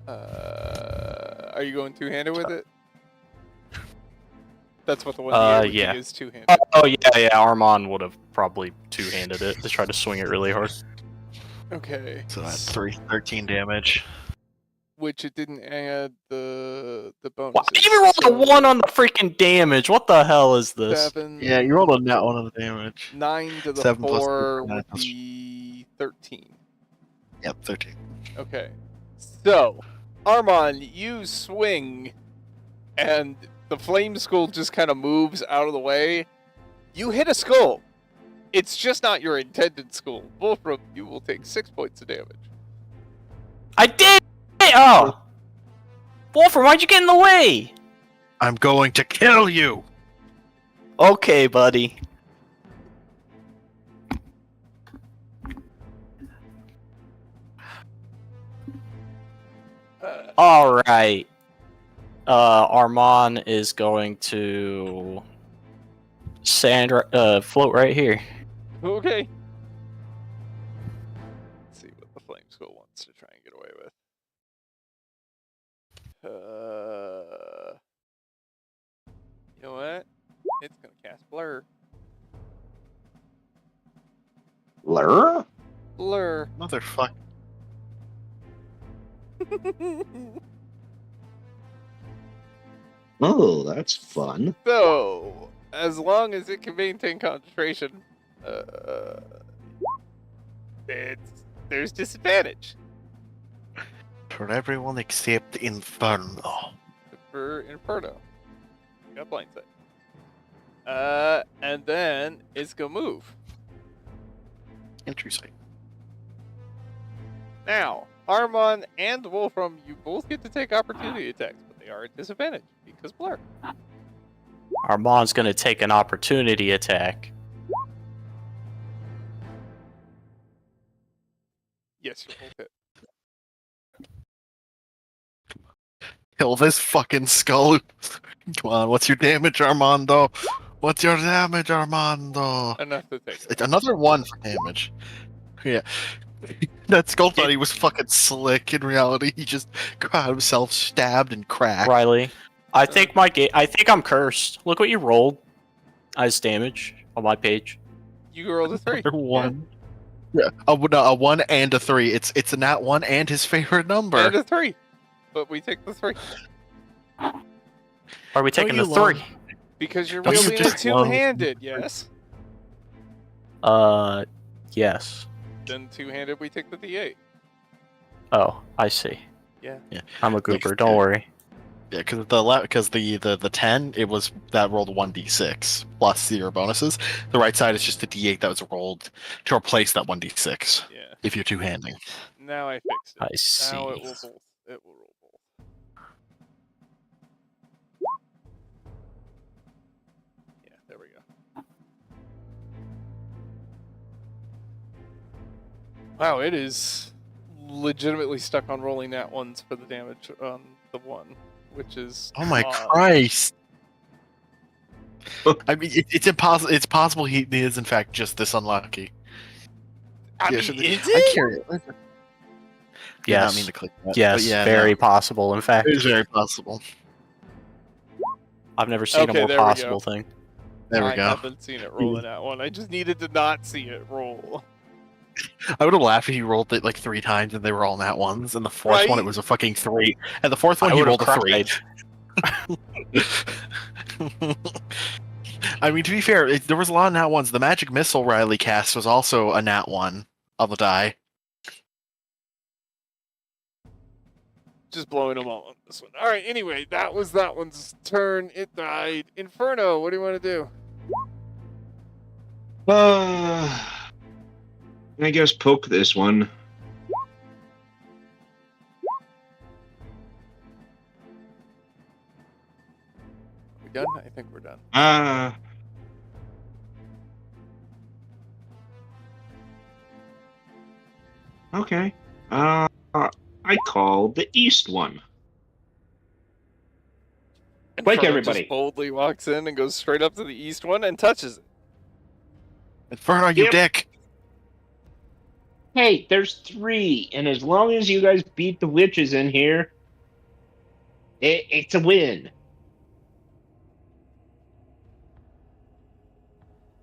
Are you going two-handed with it? That's what the 1d8 would yeah. be, is two-handed. Oh yeah, Armand would have probably two-handed it to try to swing it really hard. Okay. So that's 13 damage. Which it didn't add the bonus. Wow, you even rolled a 1 on the freaking damage. What the hell is this? 7. Yeah, you rolled a net 1 on the damage. 9 to the 7 plus 4 2, would plus- be 13. Yep, 13. Okay. So, Armand, you swing, and the flame skull just kind of moves out of the way. You hit a skull. It's just not your intended skull. Wolfram, you will take 6 points of damage. I did! Oh! Wolfram, why'd you get in the way? I'm going to kill you! Okay, buddy. Alright. Armand is going to float right here. Okay. Let's see what the flame skull wants to try and get away with. You know what? It's gonna cast blur. Blur? Blur. Motherfucker. Oh, that's fun. So, as long as it can maintain concentration, there's disadvantage For everyone except Inferno. for Inferno. Got blindsight. And then it's gonna move. Interesting. Now, Armand and Wolfram, you both get to take opportunity attacks, but they are at disadvantage because blur. Armand's gonna take an opportunity attack. Yes, you'll both hit. Kill this fucking skull. Come on, what's your damage, Armando? What's your damage, Armando? Enough to take. It's another 1 for damage. Yeah. That skull thought he was fucking slick. In reality, he just got himself stabbed and cracked. Riley, I think I think I'm cursed. Look what you rolled as damage on my page. You rolled a 3. Another 1. Yeah, a 1 and a 3. It's a nat 1 and his favorite number. And a 3. But we take the 3. Are we taking you the 3? Because you're Don't you wielding it just love- two-handed, yes? Yes. Then two-handed, we take the D8. Oh, I see. Yeah. Yeah. I'm a goober. Don't worry. Yeah, because the 10 it was that rolled 1d6 plus 0 bonuses. The right side is just the d8 that was rolled to replace that 1d6 Yeah. if you're two-handing. Now I fixed it. I see. Now it will both. It will roll both. Yeah, there we go. Wow, it is legitimately stuck on rolling nat ones for the damage on the 1, which is Oh my odd. Christ! I mean, it's impossible. It's possible he is in fact just this unlucky. I Yeah, mean, should- is I'm it? curious. Did not Yes. mean to click that, Yes. but yeah, Very no, possible. In fact, it is very possible. I've never seen Okay, a more there we possible go. thing. There we I go. haven't seen it roll in that one. I just needed to not see it roll. I would have laughed if he rolled it like 3 times and they were all nat ones, and the fourth one it Right? was a fucking 3, and the fourth one I he would've rolled a 3. I mean, to be fair, there was a lot of nat ones. The magic missile Riley cast was also a nat 1 on the die. Just blowing them all on this one. All right. Anyway, that was that one's turn. It died. Inferno. What do you want to do? I guess poke this one. We done? I think we're done. Okay. I call the east one. Wake Inferno everybody. just boldly walks in and goes straight up to the east one and touches it. Inferno, you Yep. dick. Hey, there's 3, and as long as you guys beat the witches in here, it's a win.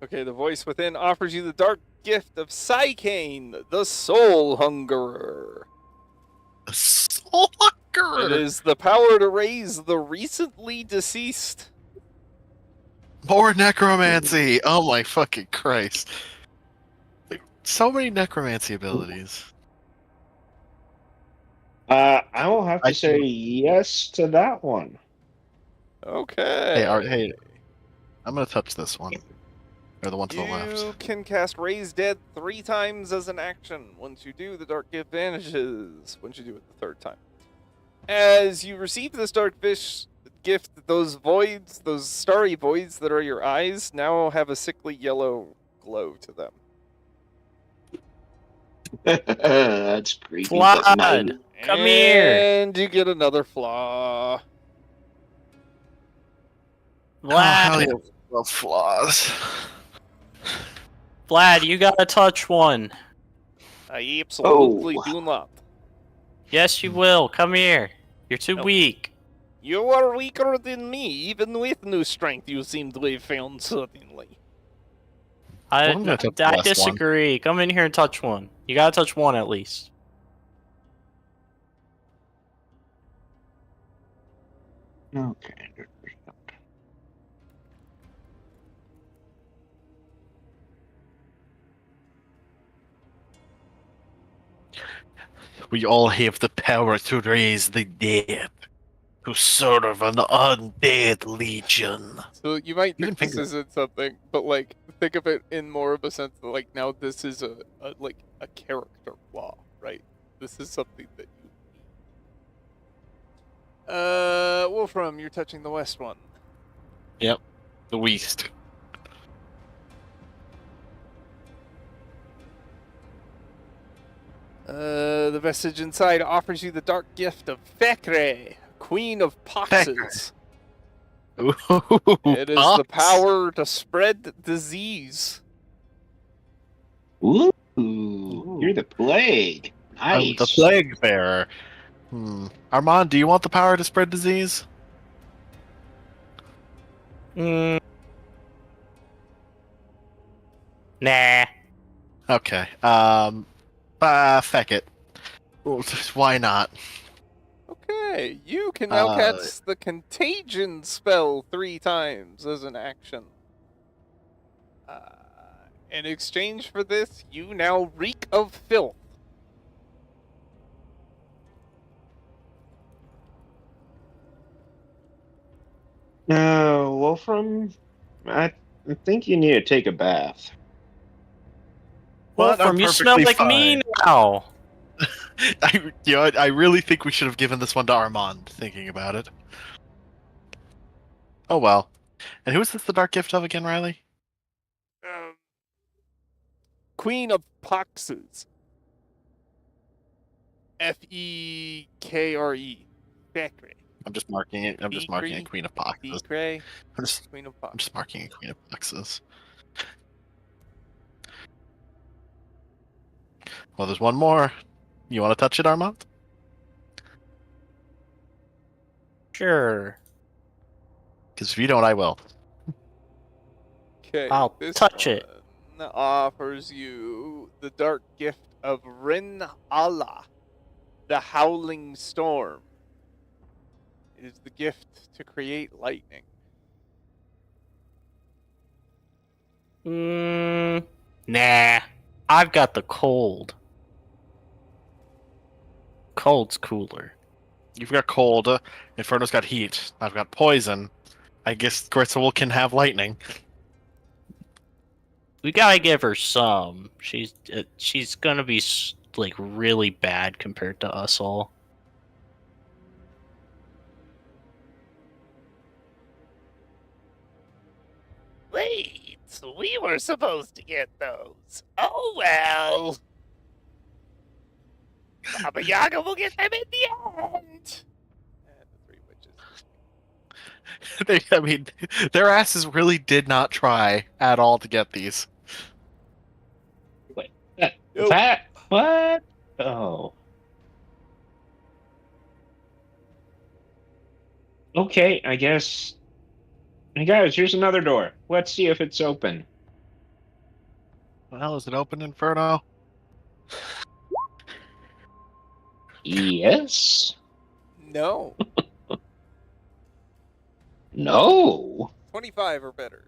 Okay, the voice within offers you the dark gift of Psychane, the Soul Hungerer. Soul It Hungerer. is the power to raise the recently deceased. More necromancy. Oh my fucking Christ. Like, so many necromancy abilities. I will have to I say can- yes to that one. Okay. Hey, I'm gonna touch this one. Or the one to the You left. can cast Raise Dead 3 times as an action. Once you do, the dark gift vanishes. Once you do it the 3rd time. As you receive this dark fish gift, those voids, those starry voids that are your eyes, now have a sickly yellow glow to them. That's creepy. Flood. But nice. Come here. And you get another flaw. Oh, hell Vlad, yeah. Well, flaws. Vlad, you gotta touch one. I absolutely Oh. do not. Yes, you will. Come here. You're too Nope. weak. You are weaker than me. Even with new strength, you seem to have found suddenly. Well, I'm gonna touch the I last one. disagree. Come in here and touch one. You gotta touch one at least. Okay. We all have the power to raise the dead. To serve an undead legion. So you might You can think this finger- isn't something, but like think of it in more of a sense that like now this is a character flaw, right? This is something that you. Wolfram, you're touching the west one. The West. The vestige inside offers you the dark gift of Fekre, Queen of Poxes. It is the power to spread disease. Ooh, you're the plague. I'm Nice. the plague bearer. Armand, do you want the power to spread disease? Mm. Nah. Okay. Feck it. Why not? Okay, you can now Uh, cast the Contagion spell 3 times as an action. In exchange for this, you now reek of filth. Wolfram, I think you need to take a bath. But I'm Wolfram, you smell perfectly like me fine. now. I really think we should have given this one to Armand, thinking about it. Oh well. And who is this the dark gift of again, Riley? Queen of Poxes. Fekre. Fekre. I'm just marking it. I'm just marking it Decree. Queen of Poxes. Fekre. I'm just Queen of I'm Poxes. just marking it Queen of Poxes. Well, there's one more. You want to touch it, Armand? Sure. Because if you don't, I will. Okay, I'll this touch it. one offers you the dark gift of Rin Allah, the Howling Storm. It is the gift to create lightning. Nah. I've got the cold. Cold's cooler. You've got cold. Inferno's got heat. I've got poison. I guess Gritzel can have lightning. We gotta give her some. She's gonna be like really bad compared to us all. Wait, we were supposed to get those. Oh well. Baba Yaga will get them in the end. And the 3 witches. I mean, their asses really did not try at all to get these. Nope. That what? Oh. Okay, I guess. Hey guys, here's another door. Let's see if it's open. Well, is it open, Inferno? Yes. No. No. 25 or better.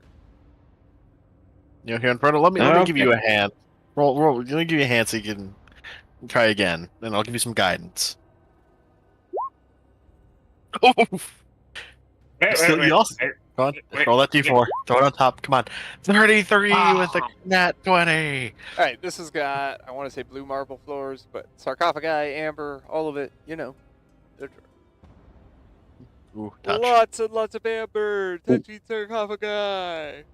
You know, here, Inferno, let me give Okay. you a hand. Roll. Let me give you a hand so you can try again, and I'll give you some guidance. Oh, you also, go on, roll that d4. Throw it on top. Come on, 33 with a nat 20. All right, this has got, I want to say blue marble floors, but sarcophagi, amber, all of it, you know. Ooh, touch. Lots and lots of amber, touchy sarcophagi.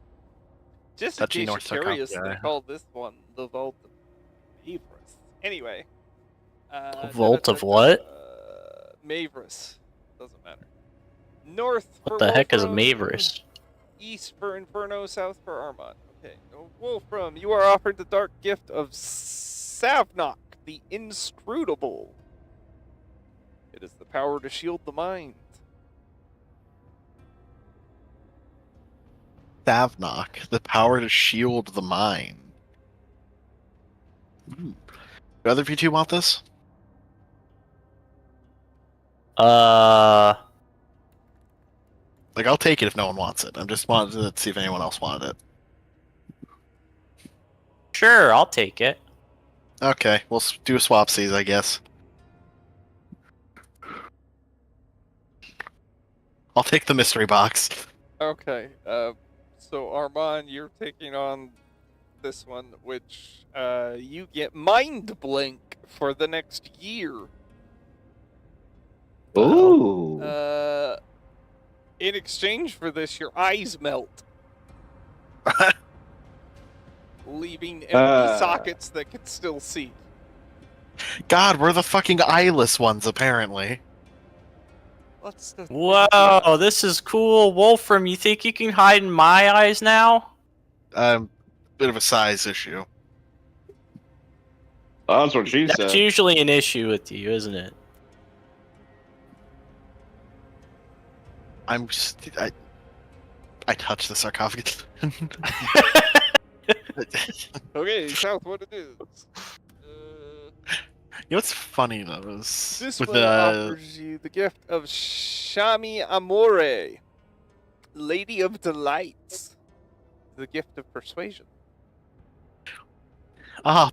Just in Touchy case you're North curious, they sarcophagi. call this one the Vault of Mavris. Anyway. Vault of what? Mavris. Doesn't matter. North for What the heck is a Wolfram, Mavris? East for Inferno, south for Armand. Okay. Wolfram, you are offered the dark gift of Savnok, the Inscrutable. It is the power to shield the mind. Savnok, the power to shield the mind. Do either of you two want this? Like, I'll take it if no one wants it. I'm just wanted to see if anyone else wanted it. Sure, I'll take it. Okay, we'll do a swapsies, I guess. I'll take the mystery box. Okay, so Armand, you're taking on this one, which you get Mind Blink for the next year. Ooh. In exchange for this, your eyes melt, leaving empty sockets that can still see. God, we're the fucking eyeless ones, apparently. What's the Whoa, this is cool. Wolfram, you think you can hide in my eyes now? Bit of a size issue. Oh, that's what she That's said. usually an issue with you, isn't it? I touched the sarcophagus. Okay, south, what it is. You know what's funny though is This with one the offers you the gift of Shami Amore, Lady of Delights. The gift of persuasion.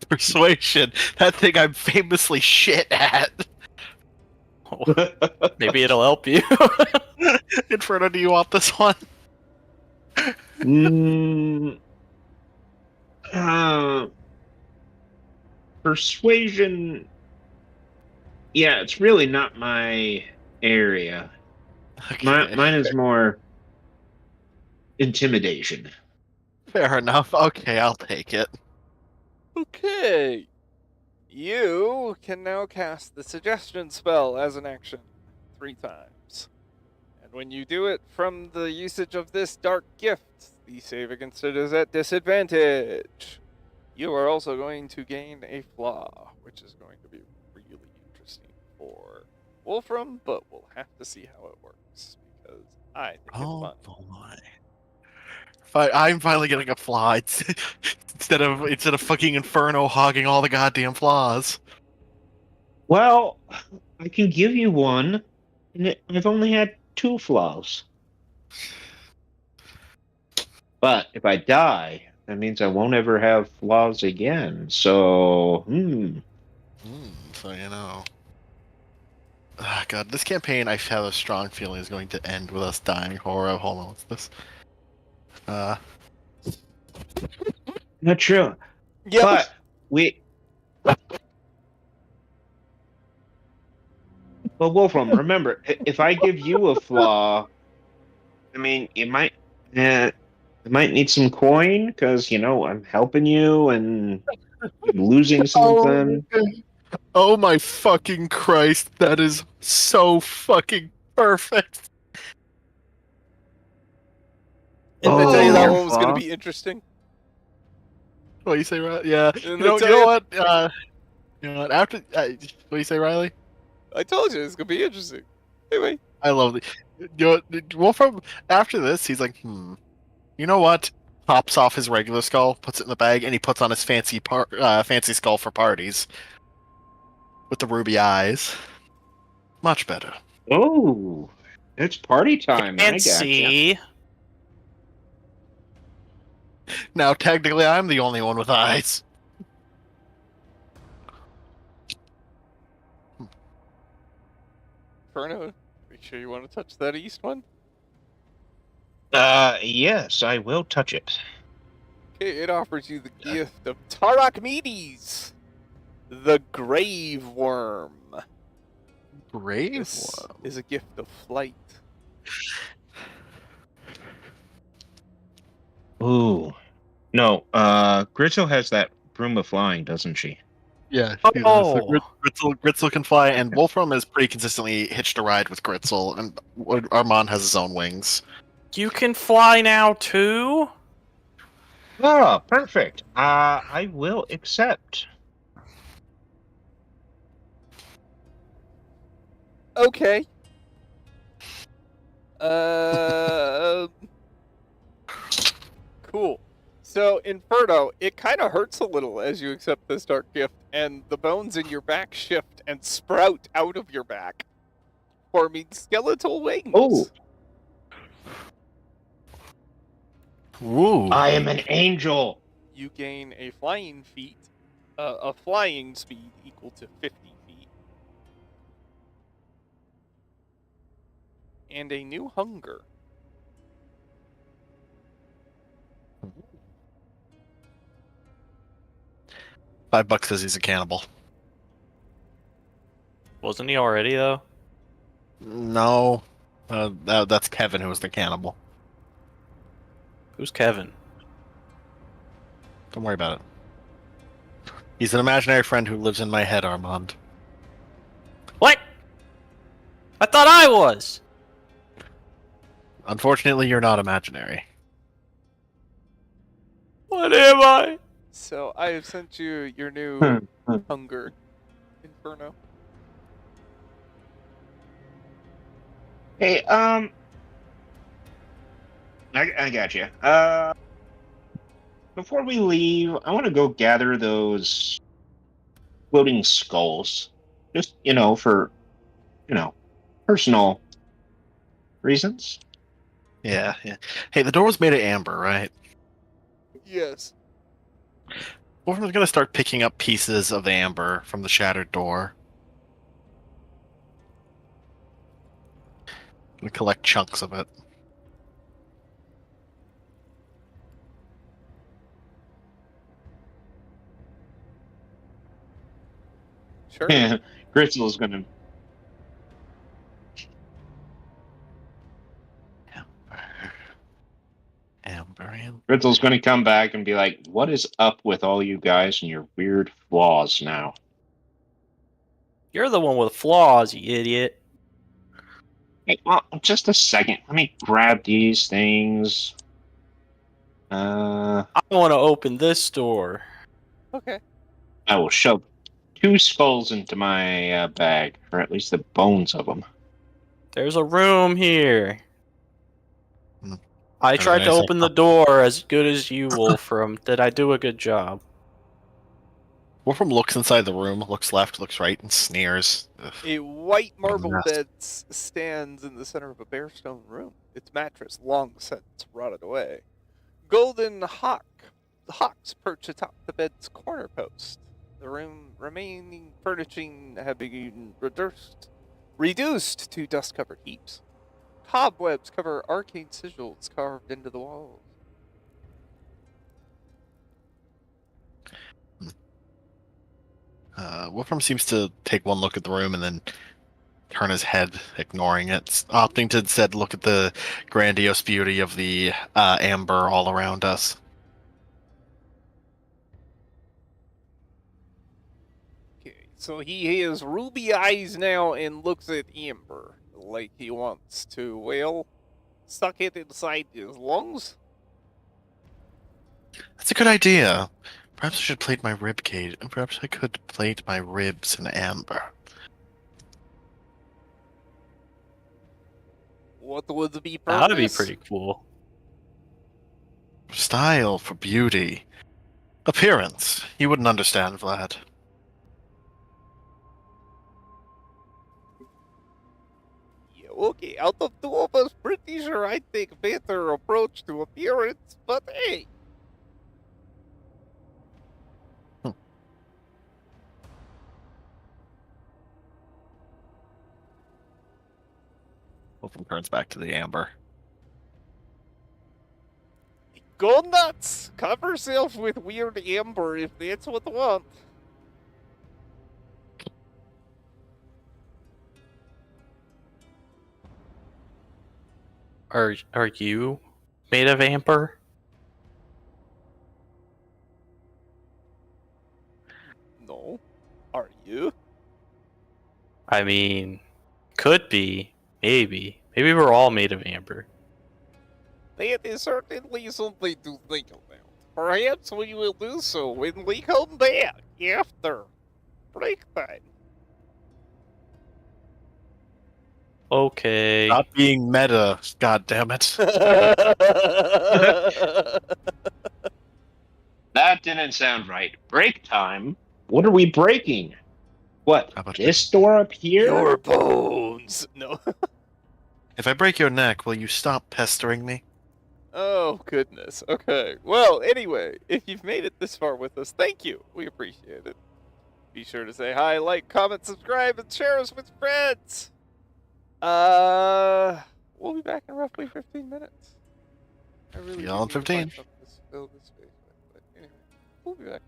persuasion. That thing I'm famously shit at. Maybe it'll help you. Inferno, do you want this one? Persuasion. Yeah, it's really not my area. Okay. Mine is more intimidation. Fair enough. Okay, I'll take it. Okay. You can now cast the suggestion spell as an action 3 times. And when you do it from the usage of this dark gift, the save against it is at disadvantage. You are also going to gain a flaw, which is going to be really interesting for Wolfram, but we'll have to see how it works, because I think it's Oh fun. boy. I'm finally getting a flaw. Instead of fucking Inferno hogging all the goddamn flaws. Well, I can give you one, and I've only had 2 flaws. But if I die, that means I won't ever have flaws again. So, So you know. Ah, God, this campaign I have a strong feeling is going to end with us dying. Hold on, what's this? Not true. Yep. But But Wolfram, remember, if I give you a flaw, I mean, you might need some coin because I'm helping you and losing something. Oh my fucking Christ, that is so fucking perfect. Didn't I tell you that Oh, one was going to fuck. be interesting? What do you say, Riley? Yeah. Didn't You I know, tell you know you? what? You know what? After what do you say, Riley? I told you it's going to be interesting. Anyway. I love it. You know, Wolfram, after this, he's like, you know what? Pops off his regular skull, puts it in the bag, and he puts on his fancy skull for parties with the ruby eyes. Much better. Oh, it's party time. I gotcha. Fancy. Now, technically, I'm the only one with eyes. Inferno, are you sure you want to touch that east one? Yes, I will touch it. Okay, it offers you the gift of Tarakmedes, the Grave Worm. Brave This one. is a gift of flight. Ooh. No, Gritzel has that broom of flying, doesn't she? Yeah, she does. So Oh. Gritzel can fly, and Wolfram is pretty consistently hitched a ride with Gritzel, and Armand has his own wings. You can fly now too? Oh, perfect. I will accept. Okay. Uh, cool. So, Inferno, it kind of hurts a little as you accept this dark gift, and the bones in your back shift and sprout out of your back, forming skeletal wings. Oh. Ooh. I am an angel. You gain a flying speed equal to 50 feet. And a new hunger. $5 says he's a cannibal. Wasn't he already though? No, that's Kevin who was the cannibal. Who's Kevin? Don't worry about it. He's an imaginary friend who lives in my head, Armand. What? I thought I was. Unfortunately, you're not imaginary. What am I? So I have sent you your new hunger, Inferno. Hey, I got you. Before we leave, I want to go gather those floating skulls. Just, for, personal reasons. Yeah. Hey, the door was made of amber, right? Yes. Wolfram's gonna start picking up pieces of amber from the shattered door. Gonna collect chunks of it. Sure. Gritzel's gonna. Amber. Gritzel's gonna come back and be like, "What is up with all you guys and your weird flaws now?" You're the one with flaws, you idiot. Hey, well, just a second. Let me grab these things. I want to open this door. Okay. I will shove 2 skulls into my bag, or at least the bones of them. There's a room here. Hmm. I Are tried there to any open the door as good as you, Wolfram. Did I do a good job? Wolfram looks inside the room, looks left, looks right, and sneers. Ugh. A white marble mess. bed stands in the center of a bare stone room. Its mattress long since rotted away. Golden hawks perch atop the bed's corner post. The room remaining furnishing had been reduced to dust-covered heaps. Cobwebs cover arcane sigils carved into the walls. Wolfram seems to take one look at the room and then turn his head, ignoring it, opting to instead look at the grandiose beauty of the amber all around us. Okay, so he has ruby eyes now and looks at Amber like he wants to, suck it inside his lungs good idea. Perhaps I should plate my rib cage, and perhaps I could plate my ribs in amber. What would the purpose? That would be pretty cool. Style for beauty. Appearance. You wouldn't understand, Vlad. Yeah, okay, out of two of us, pretty sure I take a better approach to appearance, but hey. Wolfram turns back to the amber. Go nuts! Cover yourself with weird amber if that's what you want. Are you made of amber? No. Are you? I mean, could be, maybe. Maybe we're all made of amber. That is certainly something to think about. Perhaps we will do so when we come back after break time. Okay. Stop being meta, god damn it. That didn't sound right. Break time? What are we breaking? What? How about This door up here? Your bones! No. If I break your neck, will you stop pestering me? Oh, goodness. Okay. Well, anyway, if you've made it this far with us, thank you. We appreciate it. Be sure to say hi, like, comment, subscribe, and share us with friends. We'll be back in roughly 15 minutes. I really See do y'all in need to 15. find something to fill this space with, but anyway, we'll be back.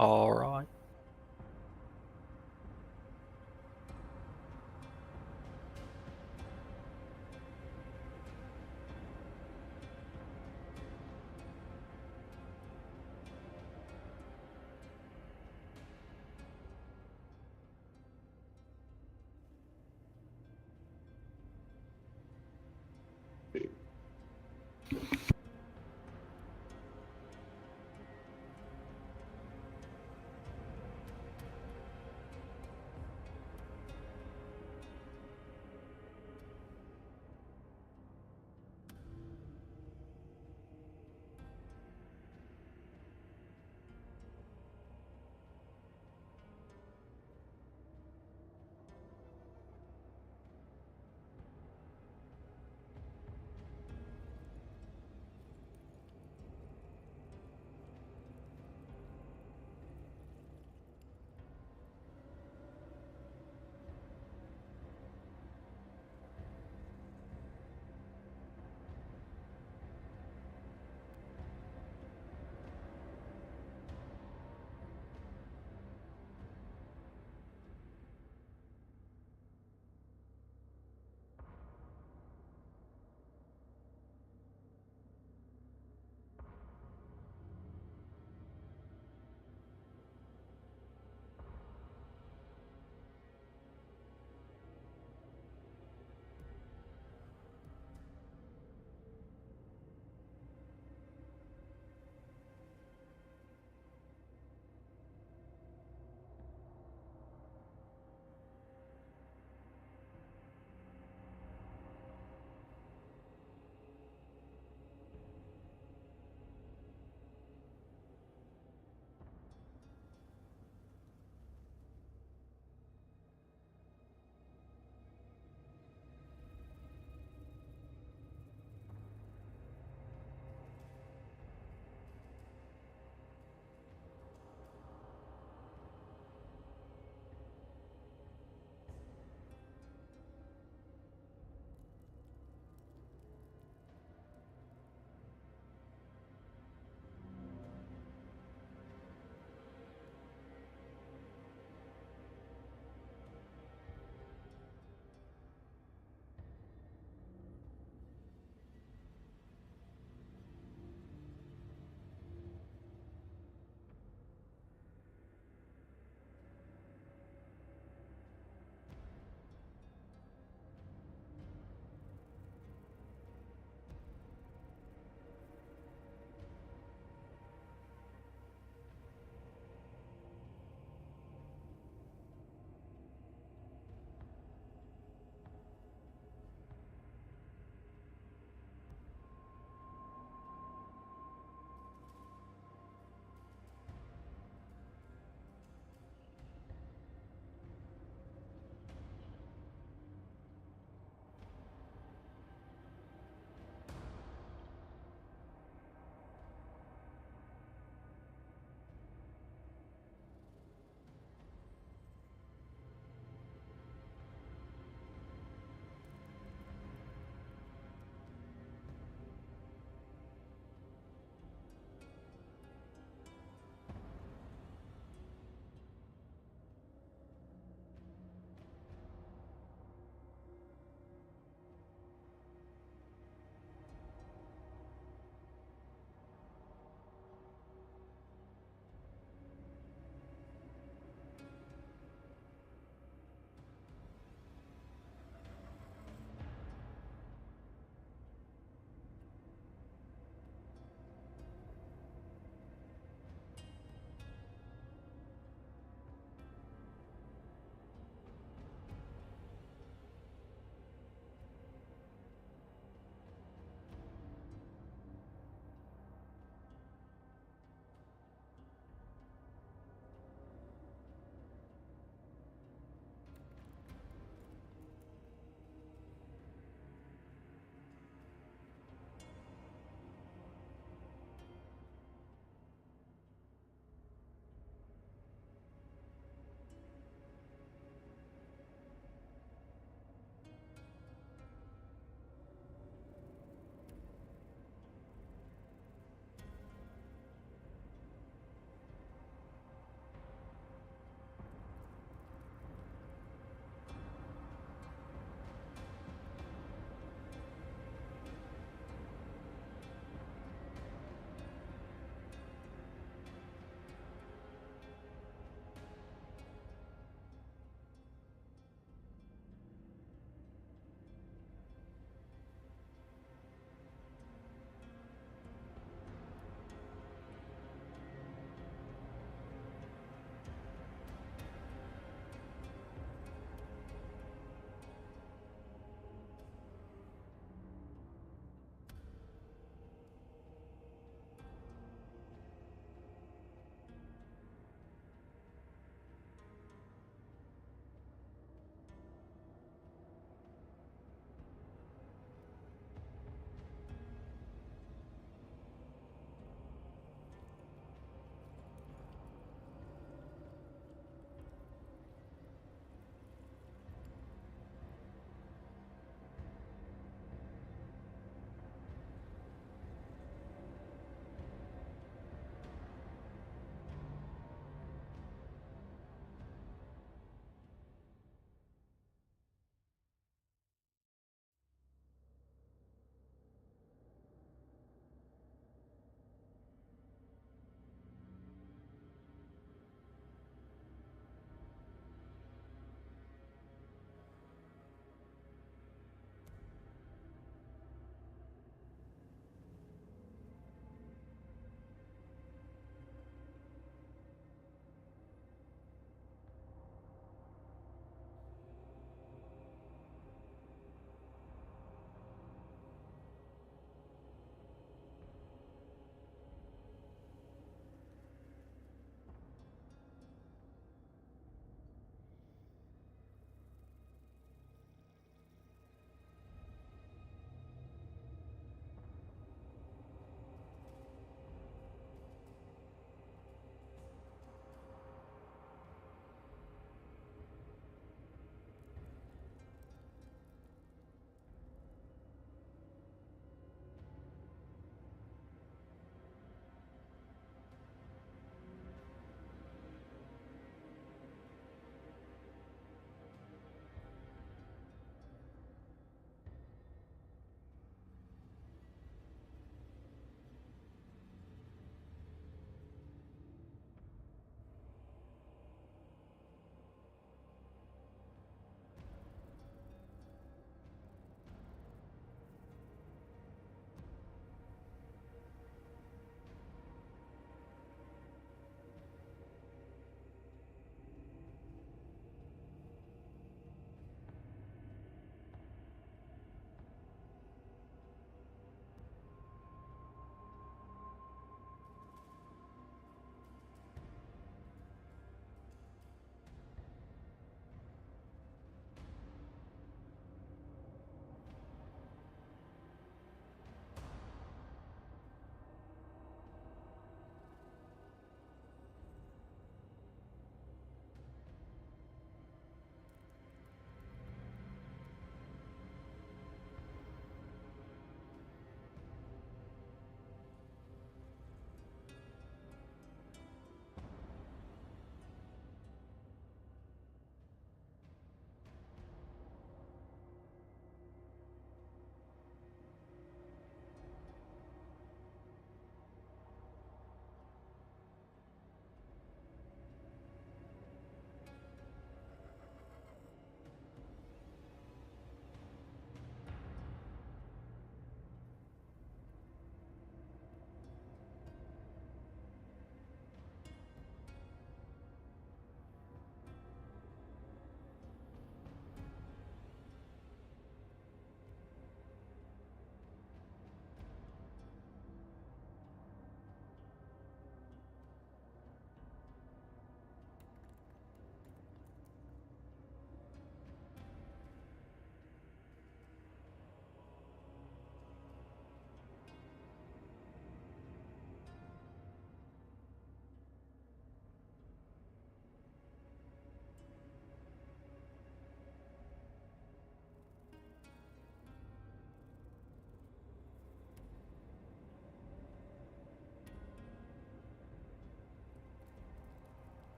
Alright.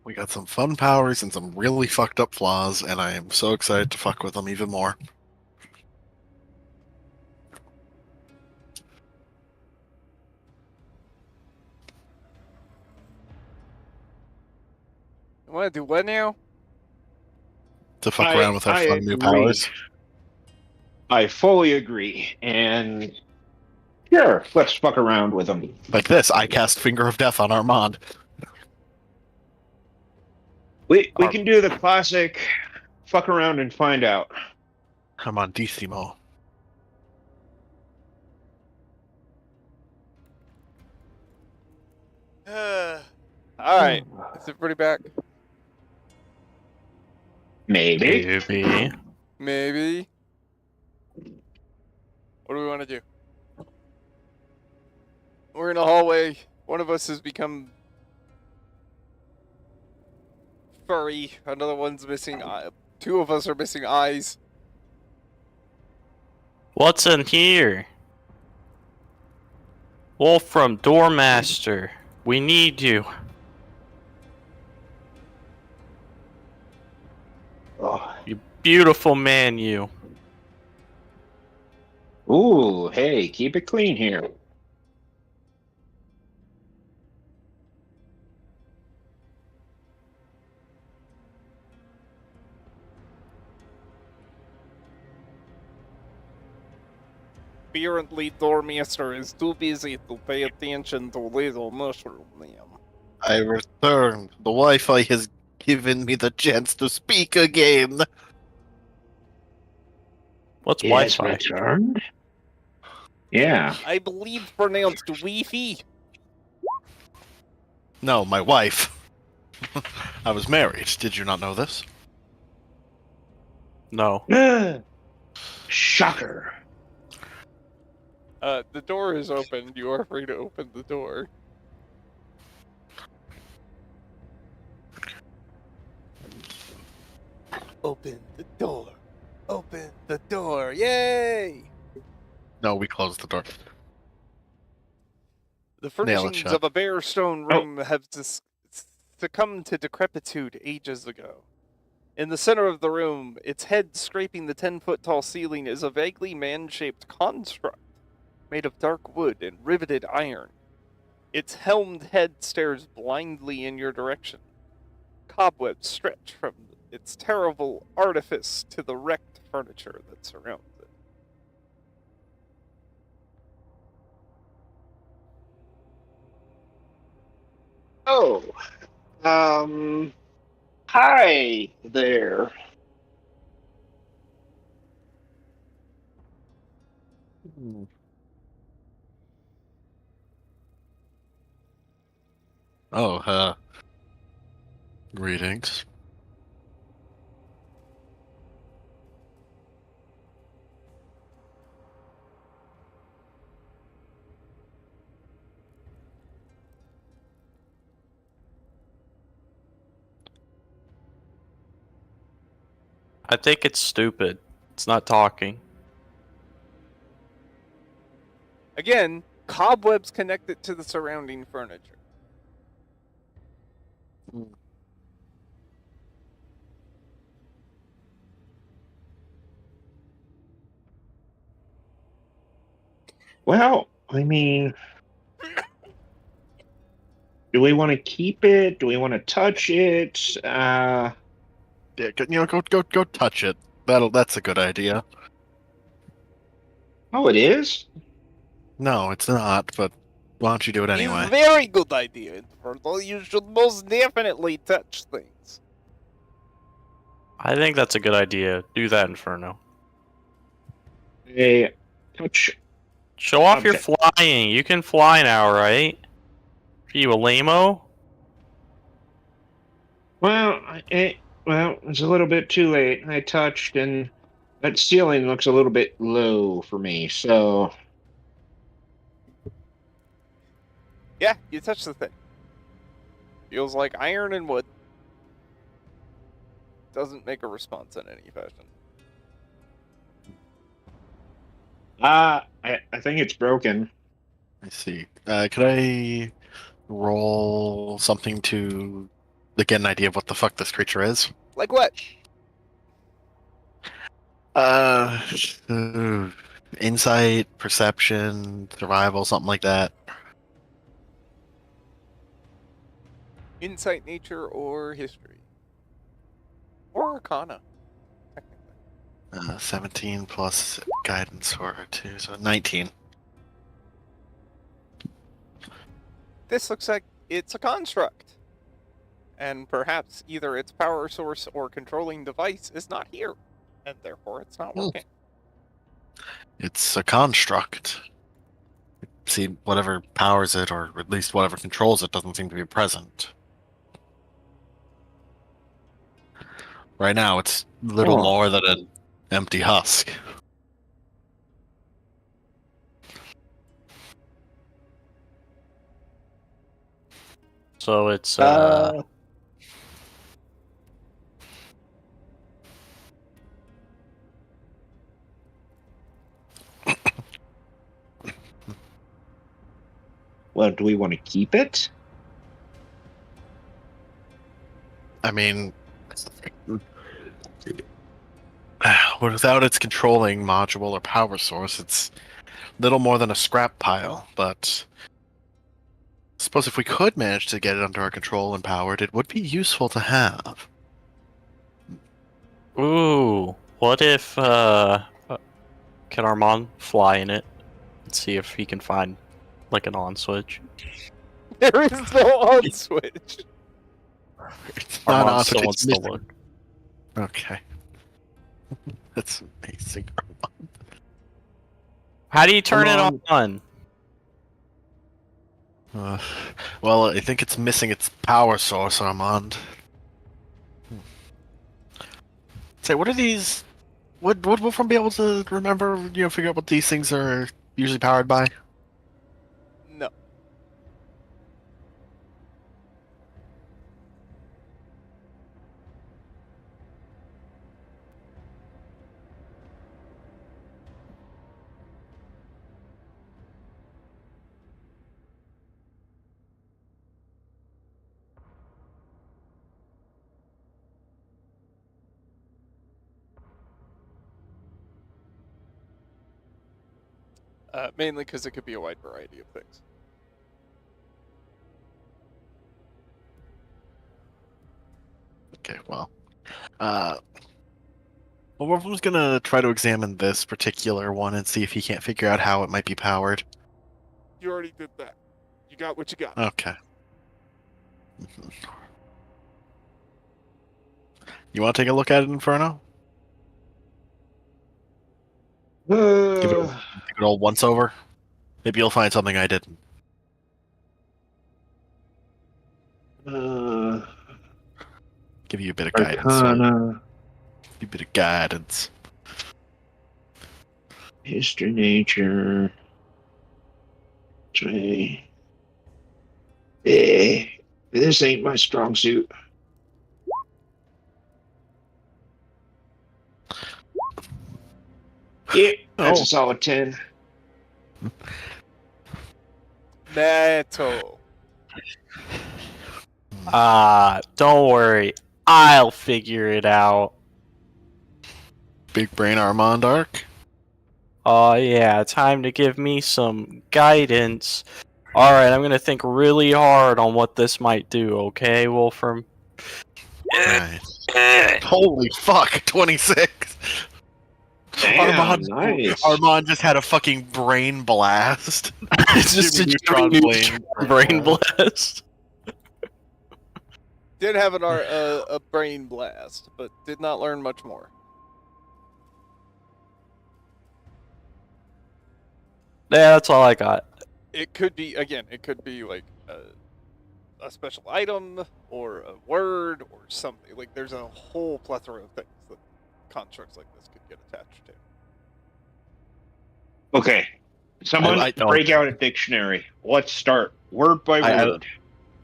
We got some fun powers and some really fucked up flaws, and I am so excited to fuck with them even more. You want to do what now? To fuck around with our I fun new agree. powers. I fully agree. And sure, let's fuck around with them. Like this, I cast Finger of Death on Armand. We can do the classic fuck around and find out. Armandissimo. Alright. Is everybody back? Maybe. Maybe. Maybe. What do we want to do? We're in a hallway. One of us has become furry. Another one's missing eye. Two of us are missing eyes. What's in here? Wolfram, Doormaster, we need you. Oh. You beautiful man, you. Ooh, hey, keep it clean here. Apparently, Dormaster is too busy to pay attention to little mushroom man. I returned. The Wi-Fi has given me the chance to speak again. What's Yes, Wi-Fi? returned? Yeah. I believe pronounced Wi-Fi. No, my wife. I was married. Did you not know this? No. Shocker. The door is open. You are free to open the door. Open the door. Open the door. Yay! No, we closed the door. The Nail it furnishings shut. of a bare stone room have succumbed to decrepitude ages ago. In the center of the room, its head scraping the 10-foot-tall ceiling, is a vaguely man-shaped construct made of dark wood and riveted iron. Its helmed head stares blindly in your direction. Cobwebs stretch from its terrible artifice to the wrecked furniture that surrounds it. Oh. Hi there. Oh, greetings. I think it's stupid. It's not talking. Again, cobwebs connect it to the surrounding furniture. Well, I mean, do we want to keep it? Do we want to touch it? Yeah, go touch it. That's a good idea. Oh, it is? No, it's not. But why don't you do it anyway? It's a very good idea, Inferno. You should most definitely touch things. I think that's a good idea. Do that, Inferno. A touch. Show off your Object. flying. You can fly now, right? Are you a lame-o? Well, it's a little bit too late. I touched, and that ceiling looks a little bit low for me. So, Yeah, you touch the thing. Feels like iron and wood. Doesn't make a response in any fashion. I think it's broken. I see. Could I roll something to to get an idea of what the fuck this creature is. Like what? Uh, insight, perception, survival, something like that. Insight, nature, or history? Or arcana, technically. 17 plus guidance or 2, so 19. This looks like it's a construct. And perhaps either its power source or controlling device is not here. And therefore it's not working. It's a construct. See, whatever powers it, or at least whatever controls it, doesn't seem to be present. Right now, it's little more than an empty husk. So it's Well, do we want to keep it? I mean, without its controlling module or power source, it's little more than a scrap pile. But I suppose if we could manage to get it under our control and powered, it would be useful to have. ooh. What if can Armand fly in it and see if he can find like an on switch? There is no on switch. It's not Armand on, still it's wants to missing. look. Okay. That's amazing. How do you turn it Armand. on? Well, I think it's missing its power source, Armand. Say, what are these? Would Wolfram be able to remember, figure out what these things are usually powered by? No. Mainly because it could be a wide variety of things. Okay, well, Wolfram's gonna try to examine this particular one and see if he can't figure out how it might be powered. You already did that. You got what you got. Okay. You want to take a look at it, Inferno? Give it a good old once over. Maybe you'll find something I didn't. Give you a bit of guidance. Arcana, A bit of guidance. history, nature. Try. This ain't my strong suit. Yeah, that's a solid 10. Metal. Don't worry. I'll figure it out. Big brain Armand arc. Oh yeah, time to give me some guidance. Alright, I'm gonna think really hard on what this might do, okay, Wolfram? Right. Holy fuck, 26. Damn, nice. Armand just had a fucking brain blast. It's just a Neutron Jimmy blade. Neutron brain blast. Did have a brain blast, but did not learn much more. Yeah, that's all I got. It could be, again, it could be like a special item or a word or something. Like, there's a whole plethora of things that constructs like this could get attached to. Okay. Someone I don't. break out a dictionary. Let's start word by I- word.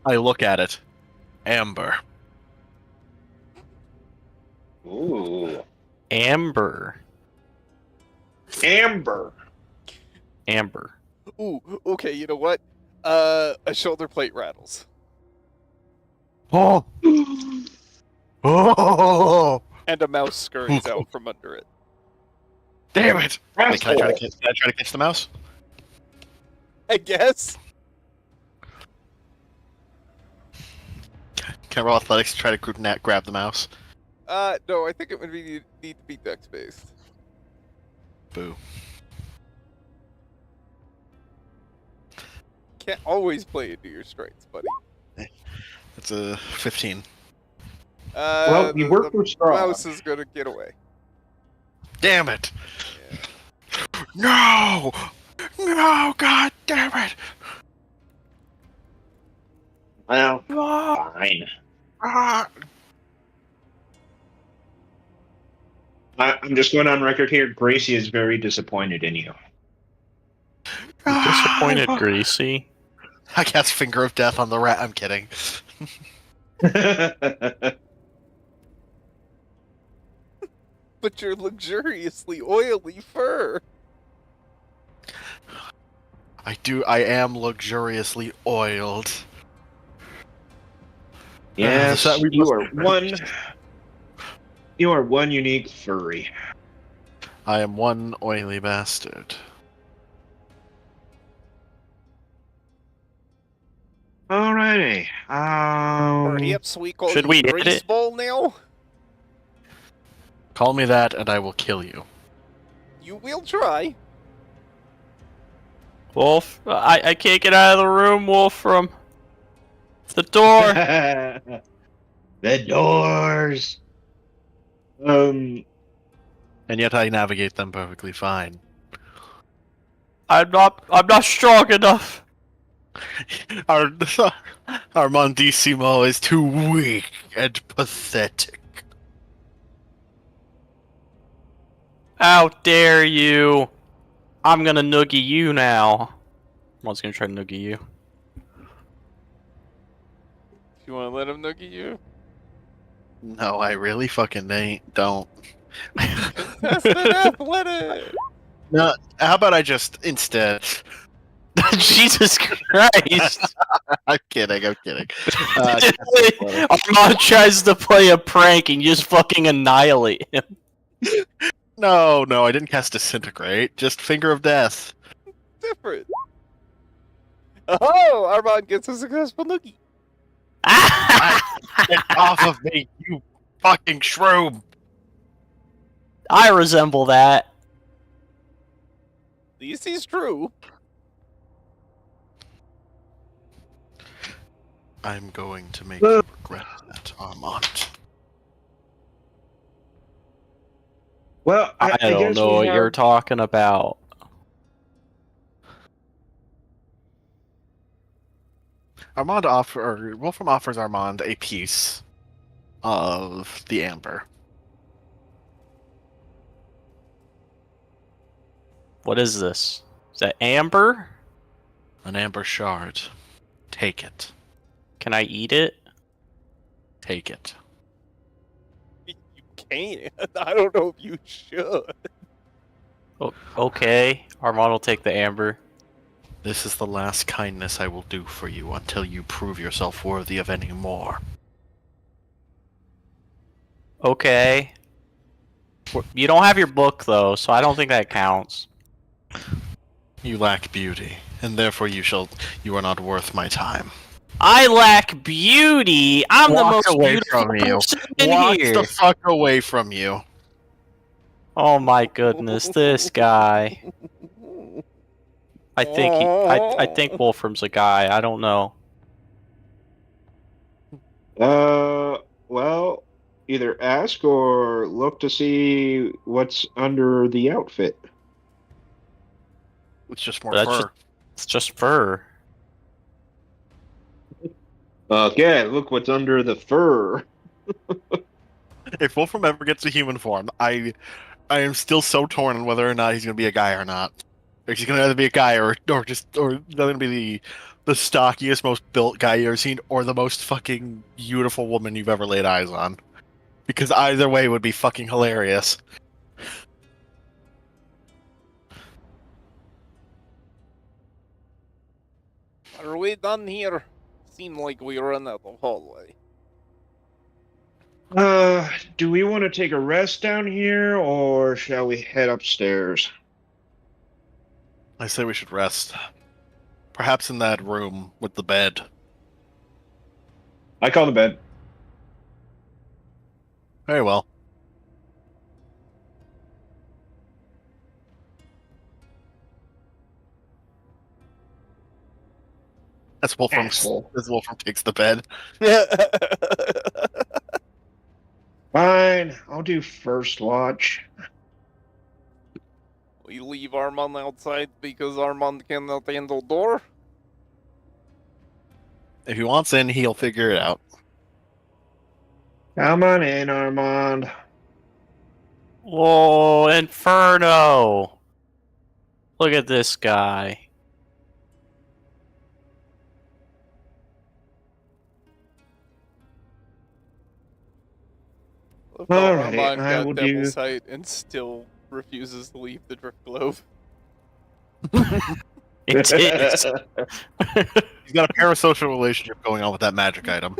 I look at it. Amber. Ooh. Amber. Amber. Amber. Ooh, okay, you know what? A shoulder plate rattles. Oh! Oh! And a mouse scurries out from under it. Damn it! Wait, can I try to Asshole. catch the mouse? I guess. Can I roll athletics to try to grab the mouse? No, I think it would need to be dex based. Boo. Can't always play into your strengths, buddy. That's a 15. Well, you work for Strahd. Mouse is gonna get away. Damn it! Yeah. No! No! God damn it! Well, fine. Ah! I'm just going on record here. Gracie is very disappointed in you. Disappointed, Greasy. I cast Finger of Death on the rat. I'm kidding. But your luxuriously oily fur. I am luxuriously oiled. Yes, So we you must- are one. You are one unique furry. I am one oily bastard. Alrighty. Perhaps we call Should you we hit Grease it? Ball now? Call me that and I will kill you. You will try. Wolf, I can't get out of the room, Wolfram. The door. The doors. And yet I navigate them perfectly fine. I'm not strong enough. Armandissimo is too weak and pathetic. How dare you? I'm gonna noogie you now. One's gonna try to noogie you. You want to let him noogie you? No, I really fucking don't. Contested athletic. No, how about I just instead? Jesus Christ! I'm kidding. Armand tries to play a prank and you just fucking annihilate him. No, I didn't cast Disintegrate. Just Finger of Death. Different. Oh, Armand gets a successful noogie. Get off of me, you fucking shroom! I resemble that. This is true. I'm going to make you regret that, Armand. Well, I don't guess know we what have- you're talking about. Wolfram offers Armand a piece of the amber. What is this? Is that amber? An amber shard. Take it. Can I eat it? Take it. You can't. I don't know if you should. Okay. Armand will take the amber. This is the last kindness I will do for you until you prove yourself worthy of any more. Okay. You don't have your book though, so I don't think that counts. You lack beauty, and therefore you are not worth my time. I lack beauty. I'm the Walk most away beautiful from you. person in Walk here. the fuck away from you. Oh my goodness, this guy. I think Wolfram's a guy. I don't know. Well, either ask or look to see what's under the outfit. It's just more That's fur. It's just fur. Okay, look what's under the fur. If Wolfram ever gets a human form, I am still so torn on whether or not he's gonna be a guy or not. Like, he's gonna either be a guy or gonna be the stockiest, most built guy you've ever seen, or the most fucking beautiful woman you've ever laid eyes on. Because either way would be fucking hilarious. Are we done here? Seemed like we ran out of hallway. Do we want to take a rest down here, or shall we head upstairs? I say we should rest. Perhaps in that room with the bed. I call the bed. Very well. That's Wolfram. Asshole. As Wolfram takes the bed. Fine, I'll do first watch. We leave Armand outside because Armand cannot handle door. If he wants in, he'll figure it out. Come on in, Armand. Whoa, Inferno! Look at this guy. Alrighty, Armand I got will devil do- sight and still refuses to leave the drift globe. It is. He's got a parasocial relationship going on with that magic item.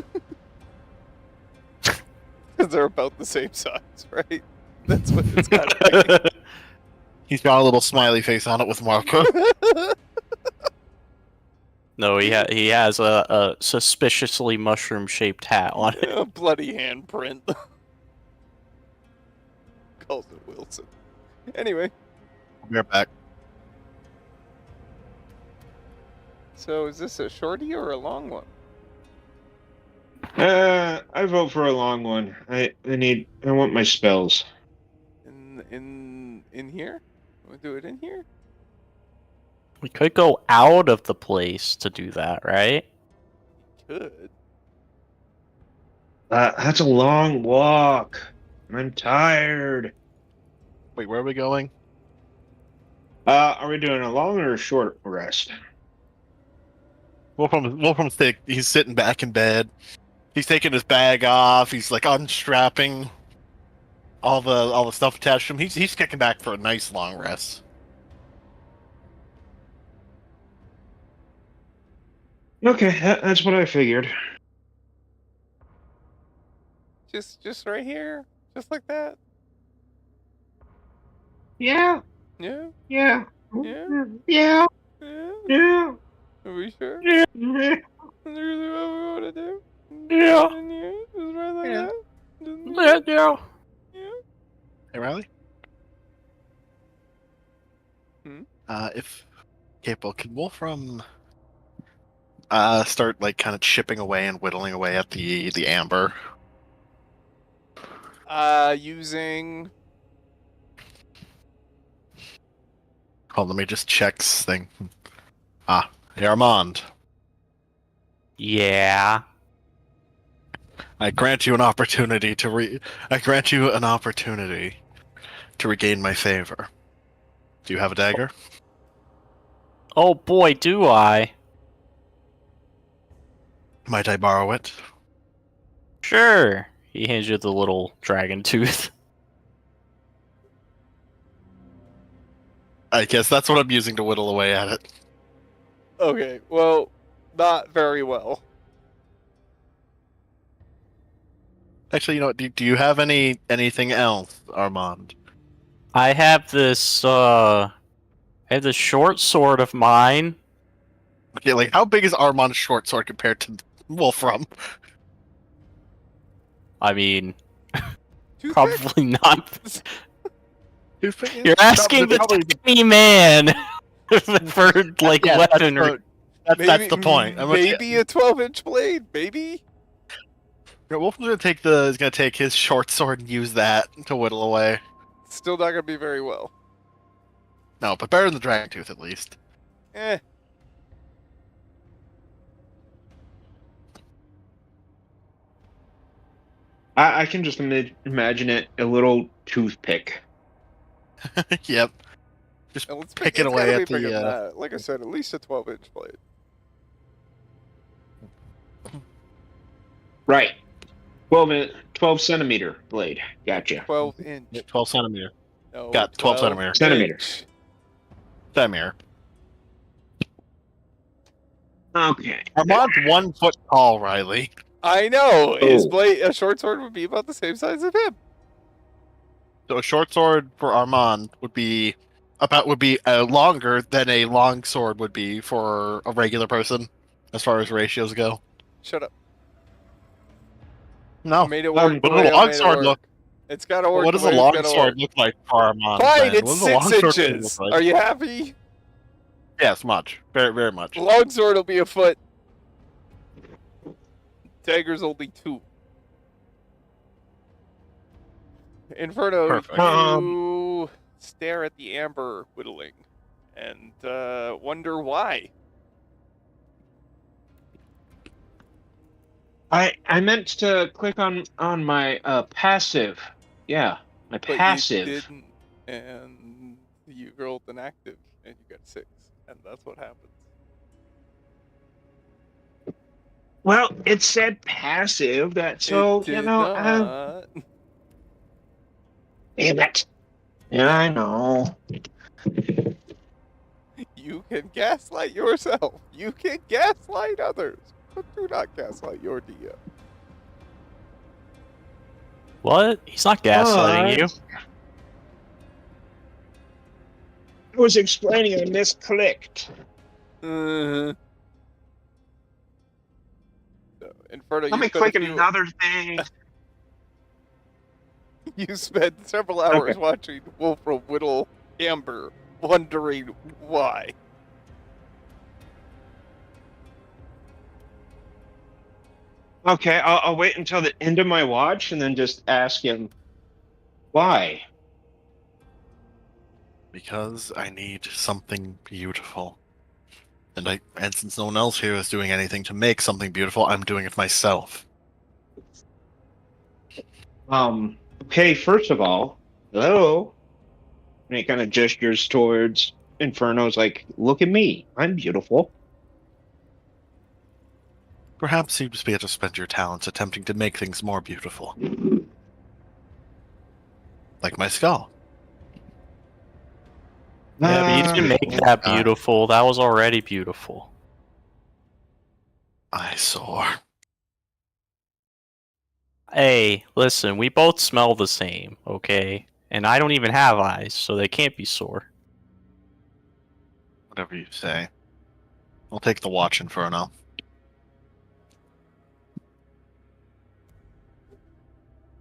Because they're about the same size, right? That's what it's got to be. He's got a little smiley face on it with Marco. No, he has a suspiciously mushroom-shaped hat on it. A bloody handprint. Calls it Wilson. Anyway, We're back. so is this a shorty or a long one? I vote for a long one. I want my spells. In here? We do it in here? We could go out of the place to do that, right? Could. That's a long walk. I'm tired. Wait, where are we going? Are we doing a long or a short rest? Wolfram's he's sitting back in bed. He's taking his bag off. He's like unstrapping all the stuff attached to him. He's kicking back for a nice long rest. Okay, that's what I figured. Just right here? Just like that? Yeah, Yeah? yeah, Yeah? yeah, Yeah? yeah. Are we sure? Yeah. Is that really what we want to do? Yeah. In here? Just right like Yeah. that? Just in here? Yeah. Yeah? Hey, Riley. Hmm? If capable, can Wolfram start like kind of chipping away and whittling away at the amber? Using... Hold on, let me just check this thing. Hey, Armand. Yeah. I grant you an opportunity to regain my favor. Do you have a dagger? Oh boy, do I. Might I borrow it? Sure. He hands you the little dragon tooth. I guess that's what I'm using to whittle away at it. Okay, well, not very well. Actually, you know what? Do you have anything else, Armand? I have this short sword of mine. Okay, like how big is Armand's short sword compared to Wolfram? I mean, Toothpick? probably not. You're You're asking the tiny man for like Yeah, weaponry. That's the point. Maybe a 12-inch blade, maybe? Wolfram's gonna take his short sword and use that to whittle away. Still not gonna be very well. No, but better than the dragon tooth at least. Eh. I can just imagine it, a little toothpick. Yep. Just And let's picking it's away gotta at be bigger the. than that. Like I said, at least a 12-inch blade. Right. 12 centimeter blade. Gotcha. 12-inch. 12 centimeter. No, Got 12 centimeter. Centimeter. inch. Centimeter. Okay. Armand's 1 foot tall, Riley. I know. His Oh. blade, a short sword, would be about the same size as him. So a short sword for Armand would be longer than a long sword would be for a regular person, as far as ratios go. Shut up. No. Made it work the What does way a I long made it sword work. look? It's gotta work What the does a way it's long gotta sword work. look like for Armand? Fine, then? it's What does a long 6 sword look inches. like? Are you happy? Yes, much. Very, very much. Long sword will be a foot. Dagger's only 2. Inferno, Perfect. you stare at the amber whittling and wonder why. I meant to click on my passive. Yeah, my But passive. you didn't, and you rolled an active, and you got 6, and that's what happens. Well, it said passive. That so It you did know. not. Damn it. Yeah, I know. You can gaslight yourself. You can gaslight others, but do not gaslight your DM. What? He's not gaslighting you. I was explaining. I misclicked. So, Inferno, Let you me spent a click few. another thing. You spent several hours Okay. watching Wolfram whittle amber, wondering why. Okay, I'll wait until the end of my watch and then just ask him why. Because I need something beautiful. And since no one else here is doing anything to make something beautiful, I'm doing it myself. Okay, first of all, hello. And he kind of gestures towards Inferno's like, look at me. I'm beautiful. Perhaps you'd just be able to spend your talents attempting to make things more beautiful. Like my skull. Yeah, but you didn't make that beautiful. That was already beautiful. Eyesore. Hey, listen, we both smell the same, okay? And I don't even have eyes, so they can't be sore. Whatever you say. I'll take the watch, Inferno.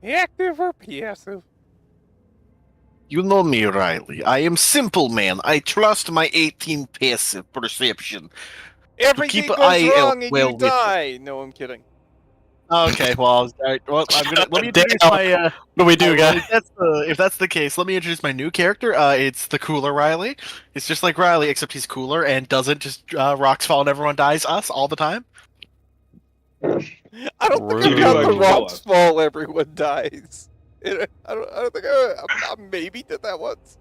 Active or passive? You know me, Riley. I am simple, man. I trust my 18 passive perception. Everything keep an goes eye out wrong and well you with it. die. No, I'm kidding. Okay, well, I'm gonna let me introduce Damn. my. What do we do, well, guys? if that's the case, let me introduce my new character. It's the cooler Riley. It's just like Riley, except he's cooler and doesn't just rocks fall and everyone dies us all the time. I don't think Rude. I've got the Actually rocks was. fall, everyone dies. I don't think I maybe did that once.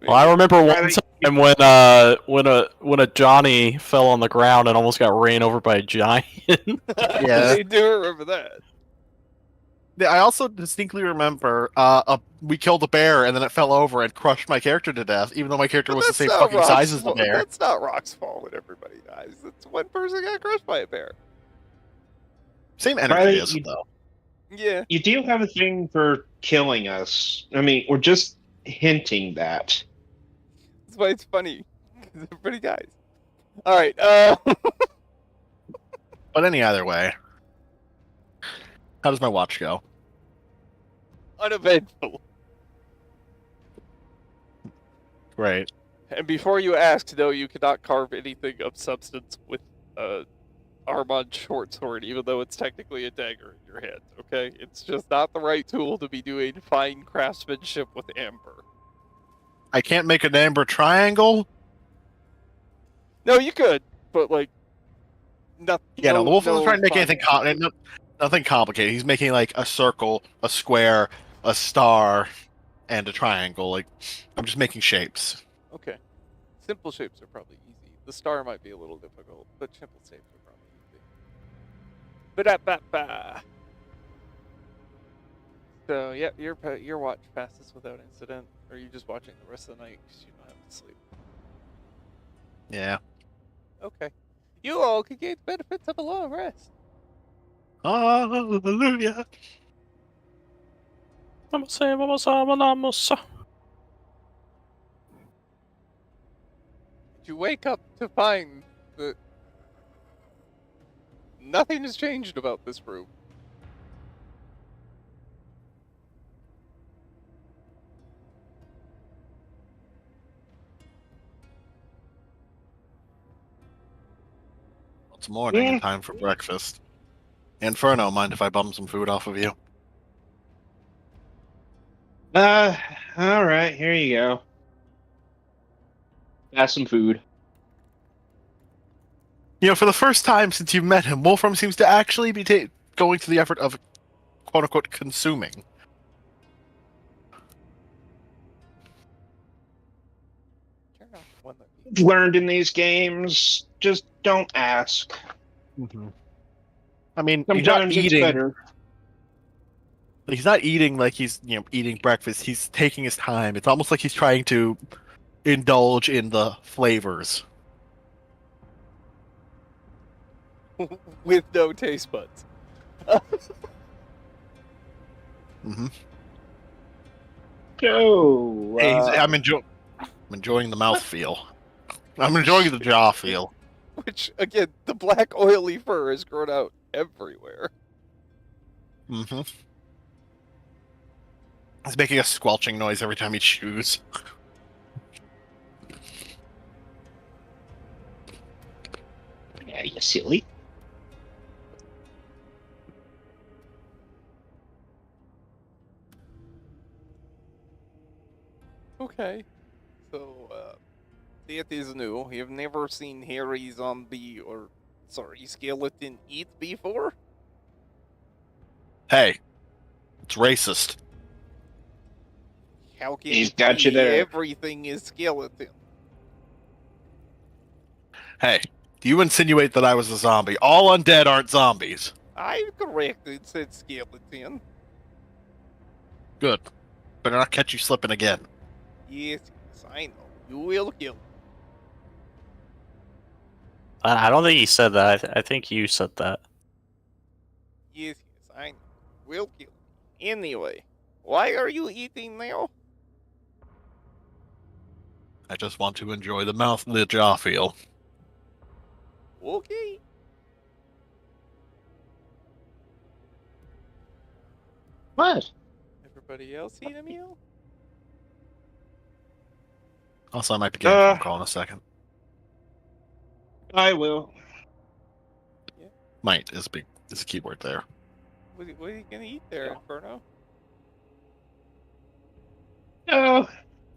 Well, I remember one Riley, time when a Johnny fell on the ground and almost got ran over by a giant. Yeah. I do remember that. Yeah, I also distinctly remember we killed a bear and then it fell over and crushed my character to death, even though my character But was the that's same not fucking rocks size as the fall. bear. That's not rocks fall when everybody dies. That's one person got crushed by a bear. Same energy Riley, as it, though. Yeah. you do have a thing for killing us. I mean, we're just hinting that. That's why it's funny. Because everybody dies. Alright, But either way, how does my watch go? uneventful. Great. And before you ask, no, you cannot carve anything of substance with Armand short sword, even though it's technically a dagger in your hand, okay? It's just not the right tool to be doing fine craftsmanship with amber. I can't make an amber triangle. No, you could, but like, nothing. Yeah, no, the wolf isn't trying to make fine anything nothing complicated. He's making like a circle, a square, a star, and a triangle. Like, I'm just making shapes. Okay. Simple shapes are probably easy. The star might be a little difficult, but simple shapes are probably easy. Ba-da-ba-ba. So, yeah, your watch passes without incident. Or are you just watching the rest of the night because you don't have to sleep? Yeah. Okay. You all could gain the benefits of a long rest. Hallelujah. You wake up to find that nothing has changed about this room. It's morning and time for breakfast. Inferno, mind if I bum some food off of you? All right, here you go. Have some food. You know, for the first time since you've met him, Wolfram seems to actually be going to the effort of, quote-unquote, consuming. Turn off the one that Learned in these games, just don't ask. I mean, he's not Sometimes it's eating. better. He's not eating like he's eating breakfast. He's taking his time. It's almost like he's trying to indulge in the flavors. with no taste buds. Mm-hmm. So, I'm enjoying the mouthfeel. I'm enjoying the jaw feel. Which, again, the black oily fur has grown out everywhere. Mm-hmm. He's making a squelching noise every time he chews. yeah, you silly. Okay. So, that is new. You've never seen hairy zombie or, skeleton eat before? Hey, it's racist. How can He's it got be you there. everything is skeleton? Hey, do you insinuate that I was a zombie? All undead aren't zombies. I corrected said skeleton. Good. Better not catch you slipping again. Yes, I know. You will kill. I don't think he said that. I think you said that. Yes, I know. Will kill. Anyway, why are you eating now? I just want to enjoy the jaw feel. Okay. What? Everybody else eat a meal? Also, I might be getting a phone call in a second. I will. Might is a keyword there. What are you gonna eat there, Inferno? Oh,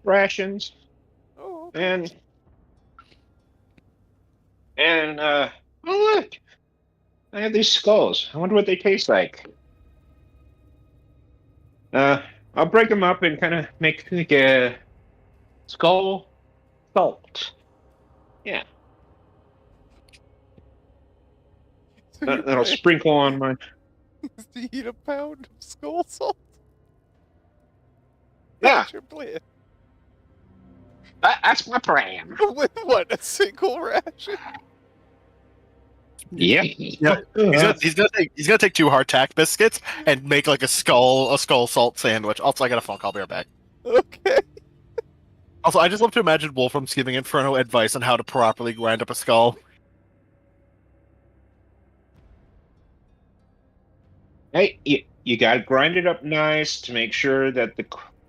rations. Oh, okay. And oh look, I have these skulls. I wonder what they taste like. I'll break them up and kind of make like a skull salt. Yeah, So your that'll plan sprinkle on my. is to eat a pound of skull salt? Yeah, That's your plan. that's my plan. With what? A single ration? Yeah. Yeah, he's gonna take 2 hardtack biscuits and make like a skull salt sandwich. Also, I got a phone call. Be right back. Okay. Also, I just love to imagine Wolfram's giving Inferno advice on how to properly grind up a skull. Hey, you got to grind it up nice to make sure that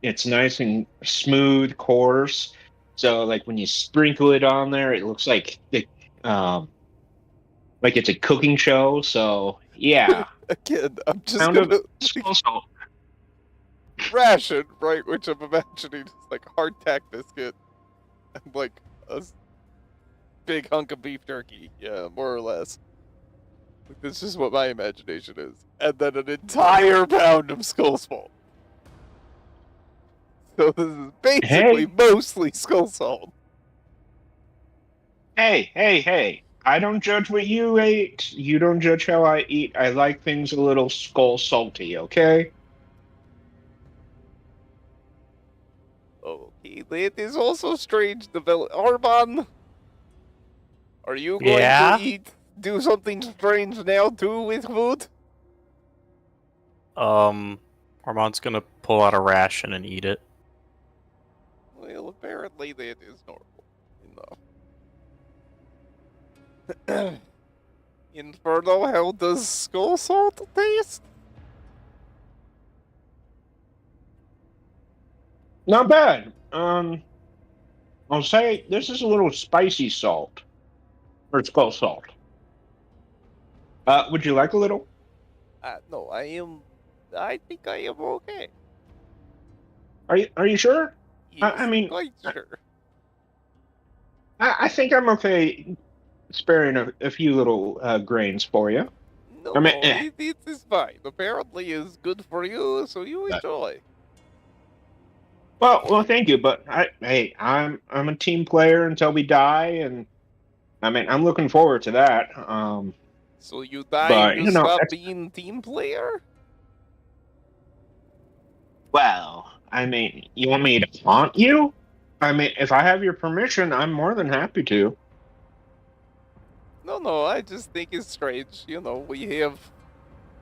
it's nice and smooth, coarse. So, like when you sprinkle it on there, it looks like it's a cooking show. So, yeah, Again, I'm just pound gonna of skull salt. ration, right? Which I'm imagining is like a hardtack biscuit and like a big hunk of beef jerky. Yeah, more or less. Like, this is what my imagination is. And then an entire pound of skull salt. So this is basically mostly skull salt. Hey! I don't judge what you ate. You don't judge how I eat. I like things a little skull salty. Okay. Okay, that is also strange. Arban, are you going Yeah? to do something strange now too with food? Armand's gonna pull out a ration and eat it. Well, apparently that is normal enough. Inferno, how does skull salt taste? Not bad. I'll say this is a little spicy salt. Or skull salt. Would you like a little? No, I think I am okay. Are you sure? Yes, I mean, quite sure. I think I'm okay sparing a few little grains for you. No, I mean, it is fine. Apparently, it's good for you, so you enjoy. Well, thank you, but I'm a team player until we die, and I mean, I'm looking forward to that. So you die But, and you you know, stop that's- being team player? Well, I mean, you want me to haunt you? I mean, if I have your permission, I'm more than happy to. No, I just think it's strange. You know, we have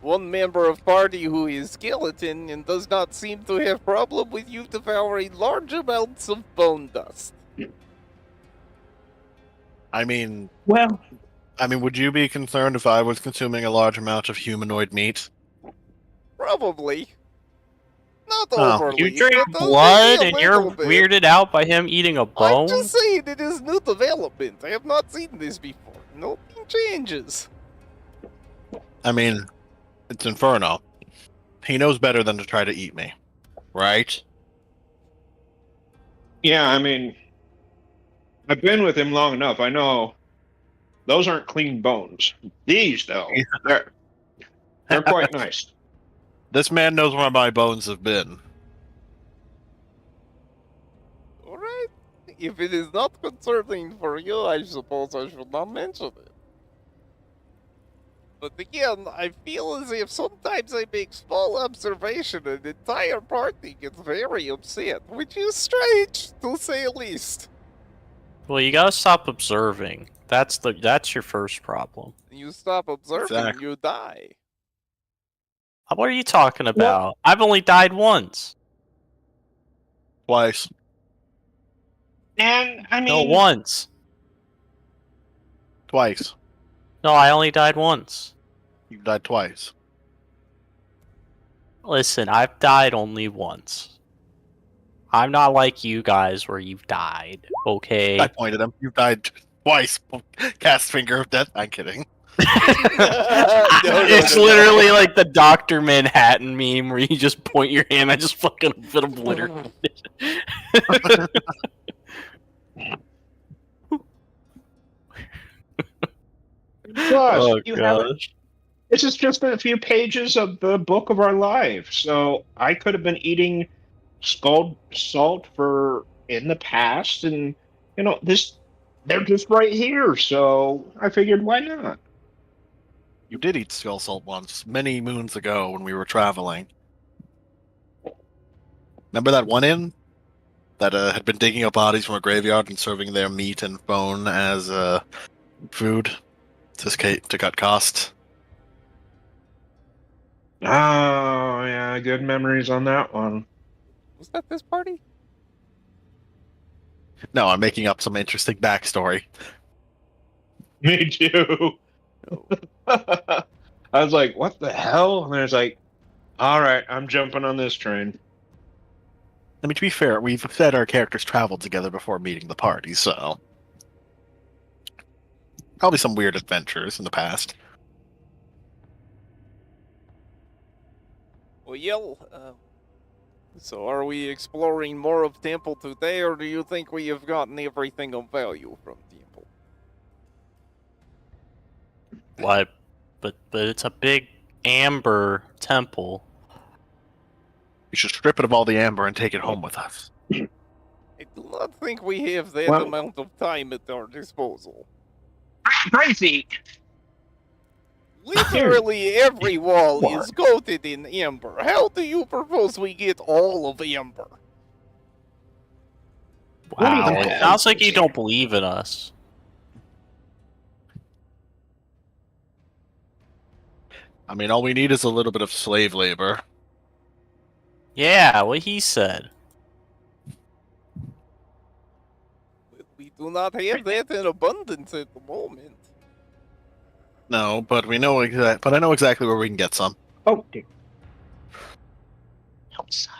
one member of party who is skeleton and does not seem to have problem with you devouring large amounts of bone dust. I mean, Well, would you be concerned if I was consuming a large amount of humanoid meat? Probably. Not Oh. overly. You drink but maybe blood a and you're little bit. weirded out by him eating a bone? I'm just saying it is new development. I have not seen this before. Nothing changes. I mean, it's Inferno. He knows better than to try to eat me, right? yeah, I mean, I've been with him long enough. I know those aren't clean bones. These, though, they're quite nice. This man knows where my bones have been. Alright. If it is not concerning for you, I suppose I should not mention it. But again, I feel as if sometimes I make small observation and the entire party gets very upset, which is strange, to say the least. Well, you gotta stop observing. That's your first problem. You stop observing, Exactly. you die. What are you talking about? I've only died once. Twice. And I No, mean, once. Twice. No, I only died once. You died twice. Listen, I've died only once. I'm not like you guys where you've died, okay? I pointed him. You died twice. Cast finger of death. I'm kidding. It's literally like the Dr. Manhattan meme where you just point your hand, I just fucking put a blitter. plus, Oh you haven't. gosh. This is just a few pages of the book of our lives. So I could have been eating skull salt for in the past, and they're just right here. So I figured, why not? You did eat skull salt once, many moons ago when we were traveling. Remember that one inn that had been digging up bodies from a graveyard and serving their meat and bone as food to cut costs? Oh yeah, good memories on that one. Was that this party? No, I'm making up some interesting backstory. Me too. I was like, what the hell? And there's like, all right, I'm jumping on this train. I mean, to be fair, we've said our characters traveled together before meeting the party, so probably some weird adventures in the past. Well, so are we exploring more of Temple today, or do you think we have gotten everything of value from Temple? What? But it's a big amber temple. We should strip it of all the amber and take it home with us. I do not think we have that Well- amount of time at our disposal. Crazy. Literally every wall What? is coated in amber. How do you propose we get all of amber? Wow, even it sounds like you don't believe in us. I mean, all we need is a little bit of slave labor. Yeah, what he said. We do not have that in abundance at the moment. No, but I know exactly where we can get some. Oh, dear. Outside.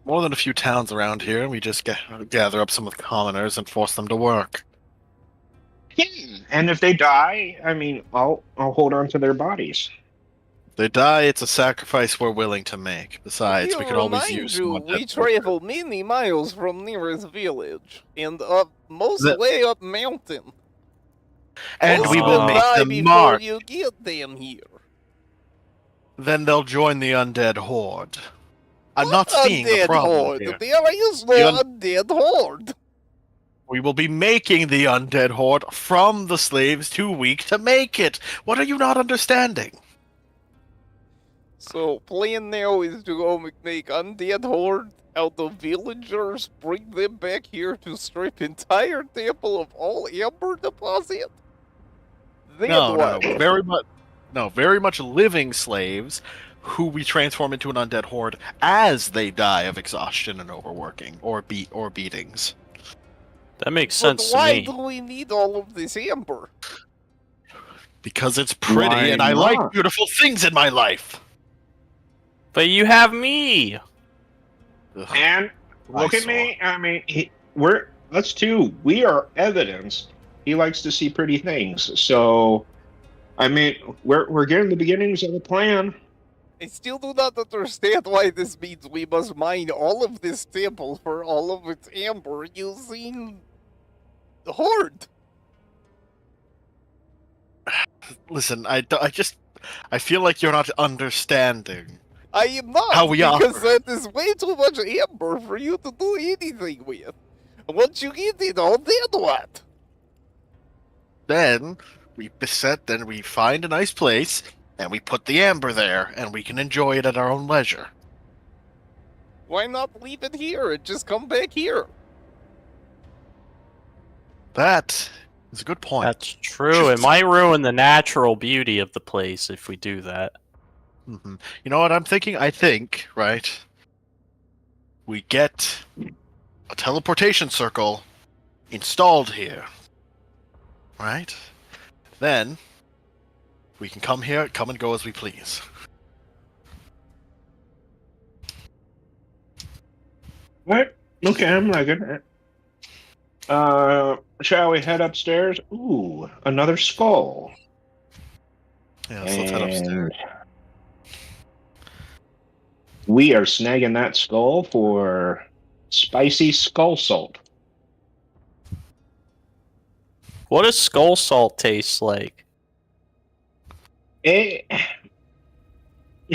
More than a few towns around here, and we just gather up some of the commoners and force them to work. Yeah. And if they die, I mean, I'll hold on to their bodies. If they die, it's a sacrifice we're willing to make. Besides, we Here, could always remind use you, some we travel many miles from nearest village and up most The- way up mountain. and Most we will will make die them before mark. you get them here. Then they'll join the undead horde. I'm What not seeing the undead problem horde? here. There is no The undead horde. We will be making the undead horde from the slaves too weak to make it. What are you not understanding? So, plan now is to go make undead horde out of villagers, bring them back here to strip entire temple of all amber deposit? Then No, what? very much living slaves who we transform into an undead horde as they die of exhaustion and overworking or beatings. That makes But sense to why me. do we need all of this amber? Because it's pretty Why and I like not? beautiful things in my life. But you have me. Ugh. And look I at saw. me. I mean, we're us too. We are evidence. He likes to see pretty things. So, I mean, we're getting the beginnings of a plan. I still do not understand why this means we must mine all of this temple for all of its amber using the horde. Listen, I feel like you're not understanding. I am not, How we because operate. that is way too much amber for you to do anything with. Once you get it all, then what? Then we find a nice place and we put the amber there and we can enjoy it at our own leisure. Why not leave it here and just come back here? That is a good point. That's true. It might ruin the natural beauty of the place if we do that. Hmm. You know what I'm thinking? I think, right, we get a teleportation circle installed here. Right? Then we can come and go as we please. What? Okay, I'm liking it. Shall we head upstairs? Ooh, another skull. Yeah, so let's head upstairs. We are snagging that skull for spicy skull salt. What does skull salt taste like? It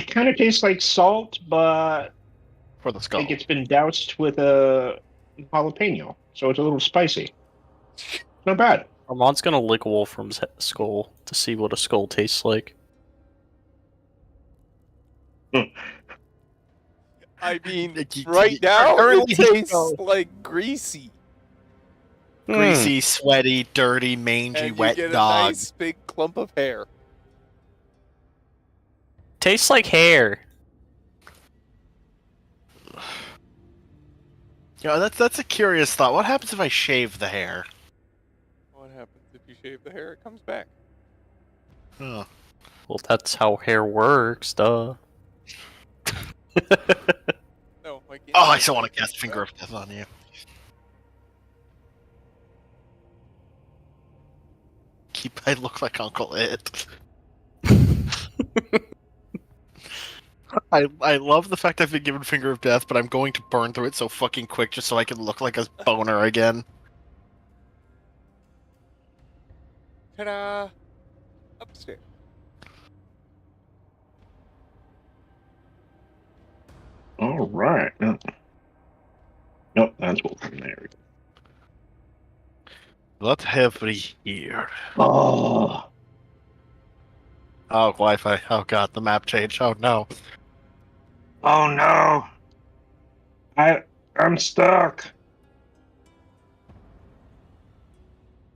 kind of tastes like salt, but For the skull. like it's been doused with a jalapeno, so it's a little spicy. Not bad. Armand's gonna lick Wolfram's skull to see what a skull tastes like. I mean, Y- right y- now currently it he tastes goes- like greasy. Greasy, sweaty, dirty, mangy, And you wet get a dog. nice big clump of hair. Tastes like hair. Yeah, that's a curious thought. What happens if I shave the hair? What happens if you shave the hair? It comes back. Oh. Well, that's how hair works, duh. No, I can't. Oh, I still want to cast Finger of Death on you. I look like Uncle It. I love the fact I've been given Finger of Death, but I'm going to burn through it so fucking quick just so I can look like a boner again. Ta-da! Upstairs. All right. Nope, that's what from there. Let's have it here. Oh, Oh, Wi-Fi. Oh god, the map changed. Oh no. oh no! I'm stuck.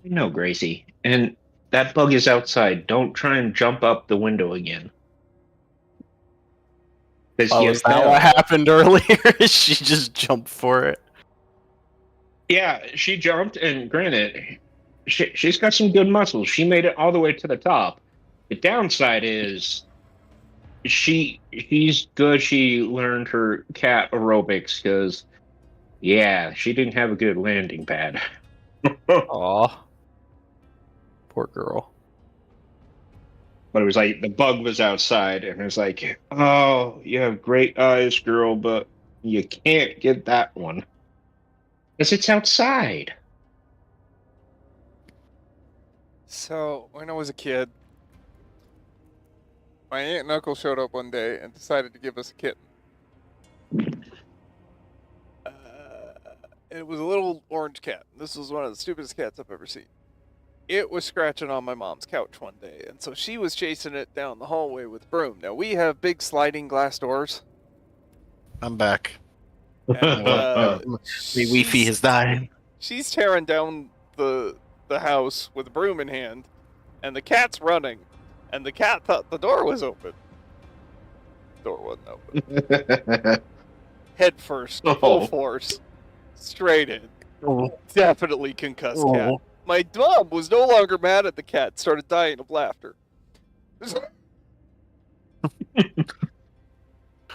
No, Gracie, and That bug is outside. Don't try and jump up the window again. Oh, is that what happened earlier? She just jumped for it. Yeah, she jumped, and granted, she's got some good muscles. She made it all the way to the top. The downside is she's good. She learned her cat aerobics because, yeah, she didn't have a good landing pad. Aw. Poor girl. But it was like the bug was outside, and it was like, oh, you have great eyes, girl, but you can't get that one because it's outside. So, when I was a kid, my aunt and uncle showed up one day and decided to give us a kitten. It was a little orange cat. This was one of the stupidest cats I've ever seen. It was scratching on my mom's couch one day, and so she was chasing it down the hallway with a broom. Now, we have big sliding glass doors. I'm back. And, My Wi-Fi has died. she's tearing down the house with a broom in hand, and the cat's running, and the cat thought the door was open. Door wasn't open. Head first, full force, straight in. Definitely concussed cat. My mom was no longer mad at the cat, started dying of laughter.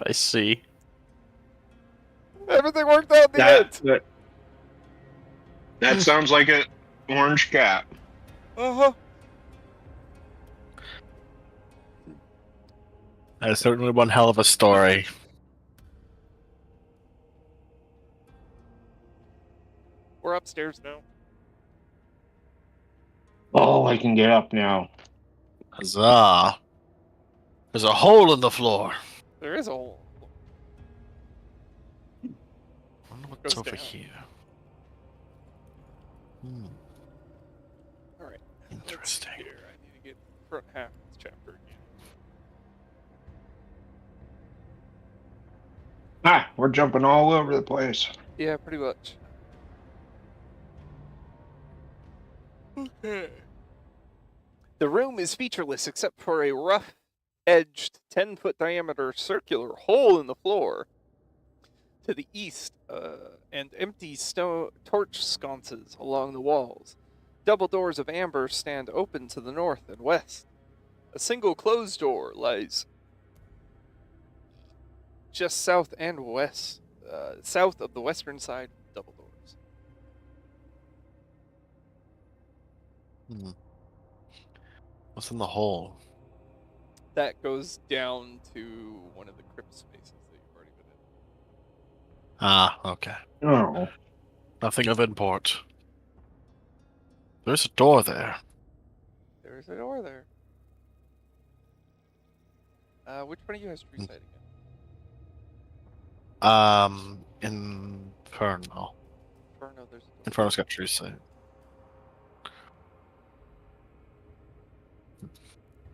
I see. Everything worked out in the end. That sounds like an orange cat. Uh-huh. That is certainly one hell of a story. We're upstairs now. Oh, I can get up now. Huzzah. There's a hole in the floor. There is a hole. I wonder what's Goes over down. here. Alright. Interesting. Here, I need to get the front half of this chapter again. We're jumping all over the place. Yeah, pretty much. Okay. The room is featureless except for a rough-edged, 10-foot diameter circular hole in the floor to the east, and empty torch sconces along the walls. Double doors of amber stand open to the north and west. A single closed door lies just south and west, south of the western side of double doors. What's in the hole? That goes down to one of the crypt spaces that you've already been in. Ah, okay. Oh. Nothing of import. There's a door there. There's a door there. Which one of you has true sight again? Inferno. Inferno, there's a door. Inferno's got true sight.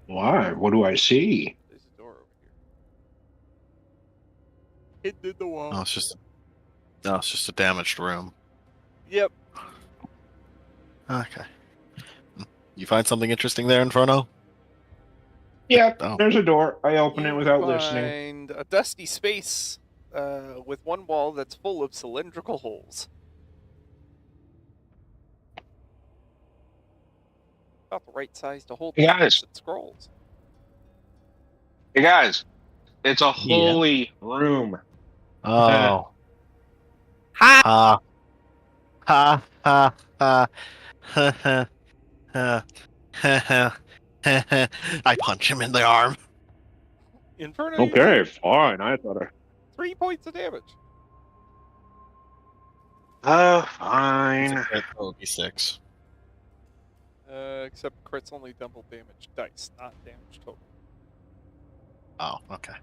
Why? What do I see? There's a door over here. Hidden in the wall. No, it's just a damaged room. Yep. Okay. You find something interesting there, Inferno? Yeah, Oh. there's a door. I open it You without listening. find a dusty space with one wall that's full of cylindrical holes. About the right size to hold Hey, guys. tablets and scrolls. Hey guys, it's a holy room. Oh. Ha. Ha. Ha. Ha. Ha. Ha. Ha. Ha. Ha. I punch him in the arm. Inferno, you Okay, take fine. I thought 3 points of damage. fine. That would be 6. Except crit's only double damage dice, not damage total. Oh, okay.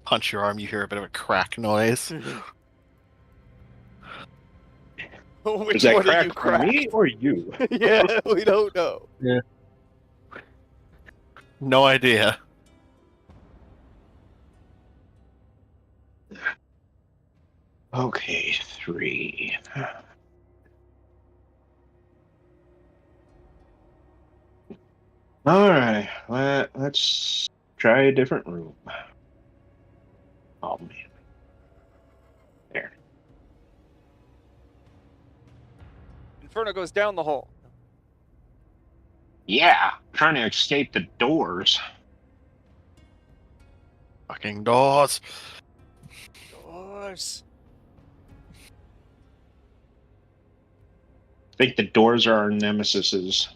Punch your arm, you hear a bit of a crack noise. Which Is that one of crack you for cracked? me or you? Yeah, we don't know. No idea. Okay, 3. All right, let's try a different room. Oh man, there. Inferno goes down the hall. Yeah, trying to escape the doors. Fucking doors. Doors. I think the doors are our nemesises.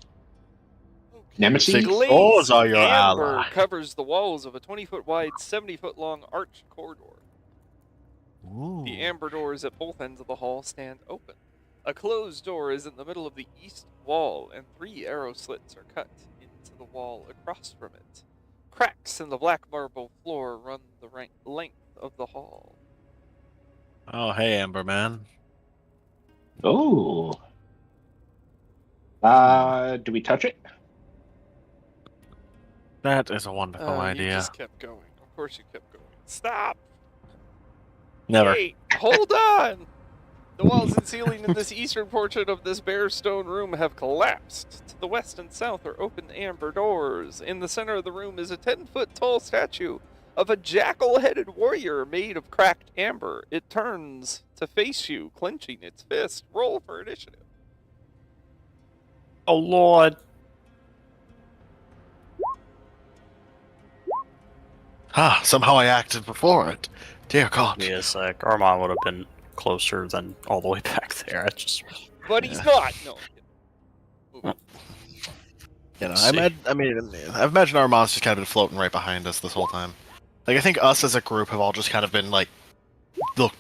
Nemesis? Think Glazed doors are your amber ally. covers the walls of a 20-foot wide, 70-foot long arched corridor. The amber doors at both ends of the hall stand open. A closed door is in the middle of the east wall, and 3 arrow slits are cut into the wall across from it. Cracks in the black marble floor run the length of the hall. Oh, hey, Amber Man. Oh. Do we touch it? That is a wonderful You idea. just kept going. Of course you kept going. Stop! Never. Wait, hold on! The walls and ceiling in this eastern portion of this bare stone room have collapsed. To the west and south are open amber doors. In the center of the room is a 10-foot tall statue of a jackal-headed warrior made of cracked amber. It turns to face you, clenching its fist. Roll for initiative. Oh lord. Ah, somehow I acted before it. Dear God. Give me a sec. Armand would have been closer than all the way back there. I just But he's not! No. You know, See. I've imagined our monster's kind of been floating right behind us this whole time. Like, I think us as a group have all just kind of been, like,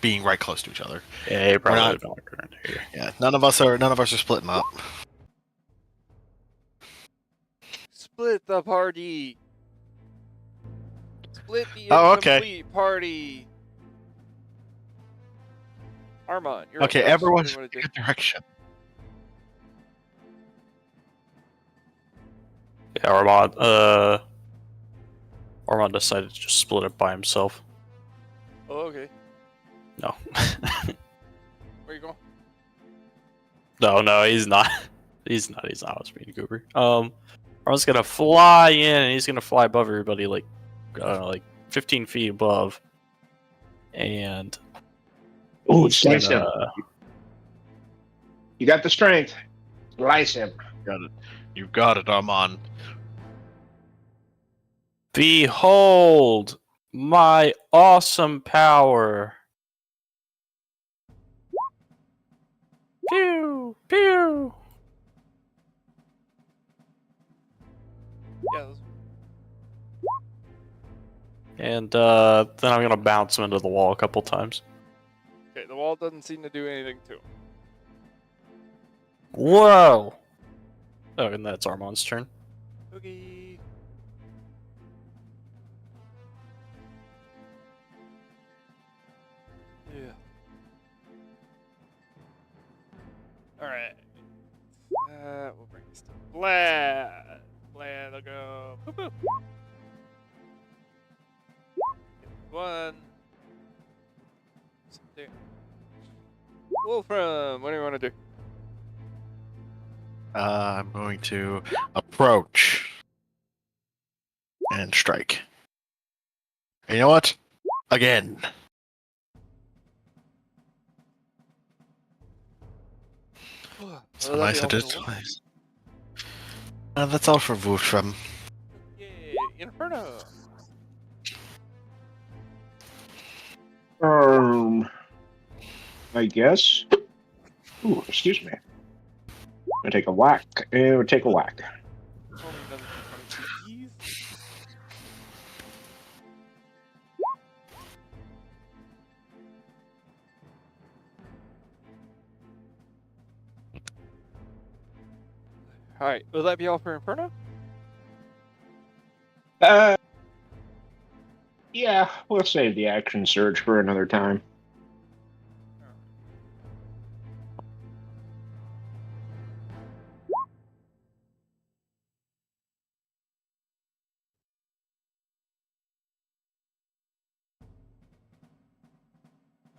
being right close to each other. yeah, you probably not- would have knocked around here. Yeah, none of us are splitting up. Split the party! Split the Oh, okay. incomplete party! Armand, you're up Okay, first. What everyone's do you in want to a do? good direction. Yeah, Armand decided to just split it by himself. Oh, okay. No. Where you going? No, he's not. He's not. I was being goober. Armand's gonna fly in, and he's gonna fly above everybody, like, I don't know, like 15 feet above. And Oh, he's slice him. gonna- You got the strength. Slice him. You got it, Armand. Behold my awesome power. Pew! Pew! Yeah, And then I'm gonna bounce him into the wall a couple times. okay, the wall doesn't seem to do anything to him. Whoa! Oh, and that's Armand's turn. Okay. Yeah. Alright. We'll bring this to Vlad. Vlad will go. Boop, boop. One. Something. Wolfram, what do you want to do? I'm going to approach and strike. And you know what? Again. So Will that nice be I all did for one? twice. That's all for Wolfram. Yay, Inferno. I guess. Ooh, excuse me. I take a whack. It would take a whack. Only another 222 keys. Alright, will that be all for Inferno? Yeah, we'll save the action surge for another time.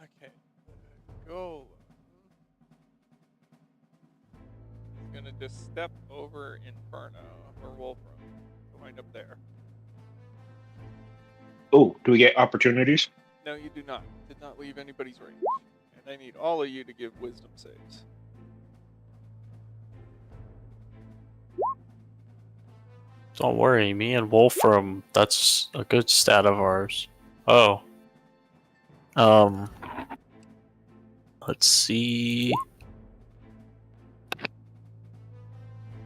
Okay. Go. He's gonna just step over Inferno or Wolfram. Wind up there. Oh, do we get opportunities? No, you do not. Did not leave anybody's range. And I need all of you to give wisdom saves. Don't worry, me and Wolfram, that's a good stat of ours. Oh. Let's see.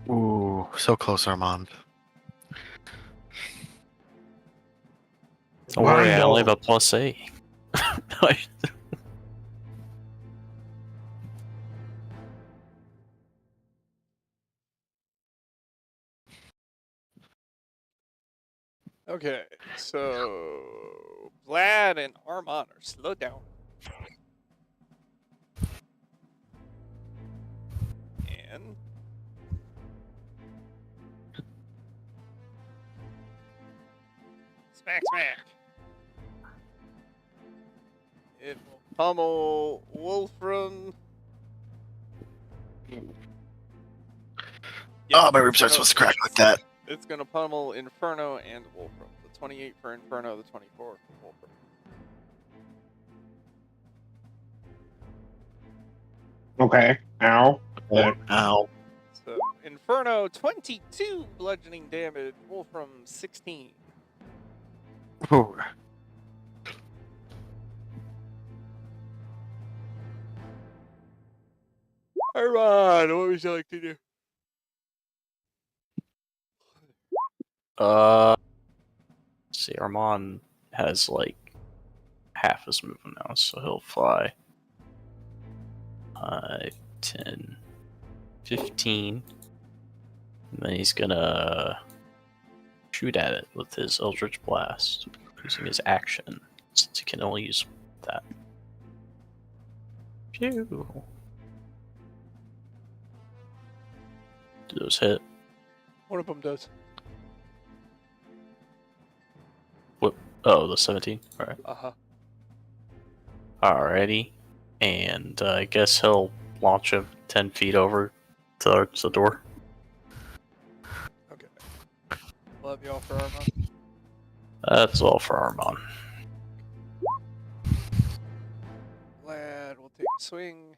Ooh, so close, Armand. Don't worry, I only have a Wonderful. +8. Okay, so Vlad and Armand are slowed down. And smack, smack. It will pummel Wolfram. Oh, my ribs aren't supposed to crack like that. It's going to pummel Inferno and Wolfram. The 28 for Inferno, the 24 for Wolfram. Okay. Ow. Ow. So Inferno 22 bludgeoning damage, Wolfram 16. Ooh. Armand, what would you like to do? Let's see, Armand has like half his movement now, so he'll fly 5, 10, 15. And then he's gonna shoot at it with his Eldritch Blast, using his action, since he can only use that. Phew. Do those hit? One of them does. Oh, the 17. Alright. Uh-huh. Alrighty. And I guess he'll launch him 10 feet over towards the door. Okay. Love y'all for Armand. That's all for Armand. Vlad will take a swing.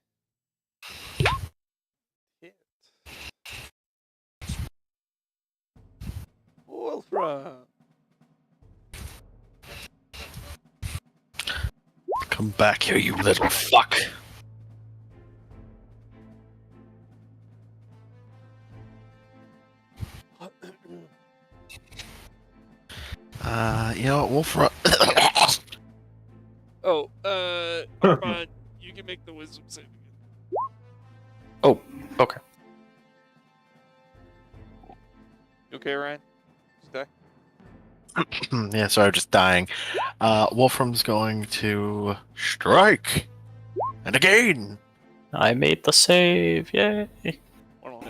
Hit. Wolfram. Come back here, you little fuck. You know what, Wolfram? Oh, Armand, you can make the wisdom save again. Oh, okay. You okay, Ryan? Stay. Yeah, sorry, I'm just dying. Wolfram's going to strike. And again. I made the save. Yay. One more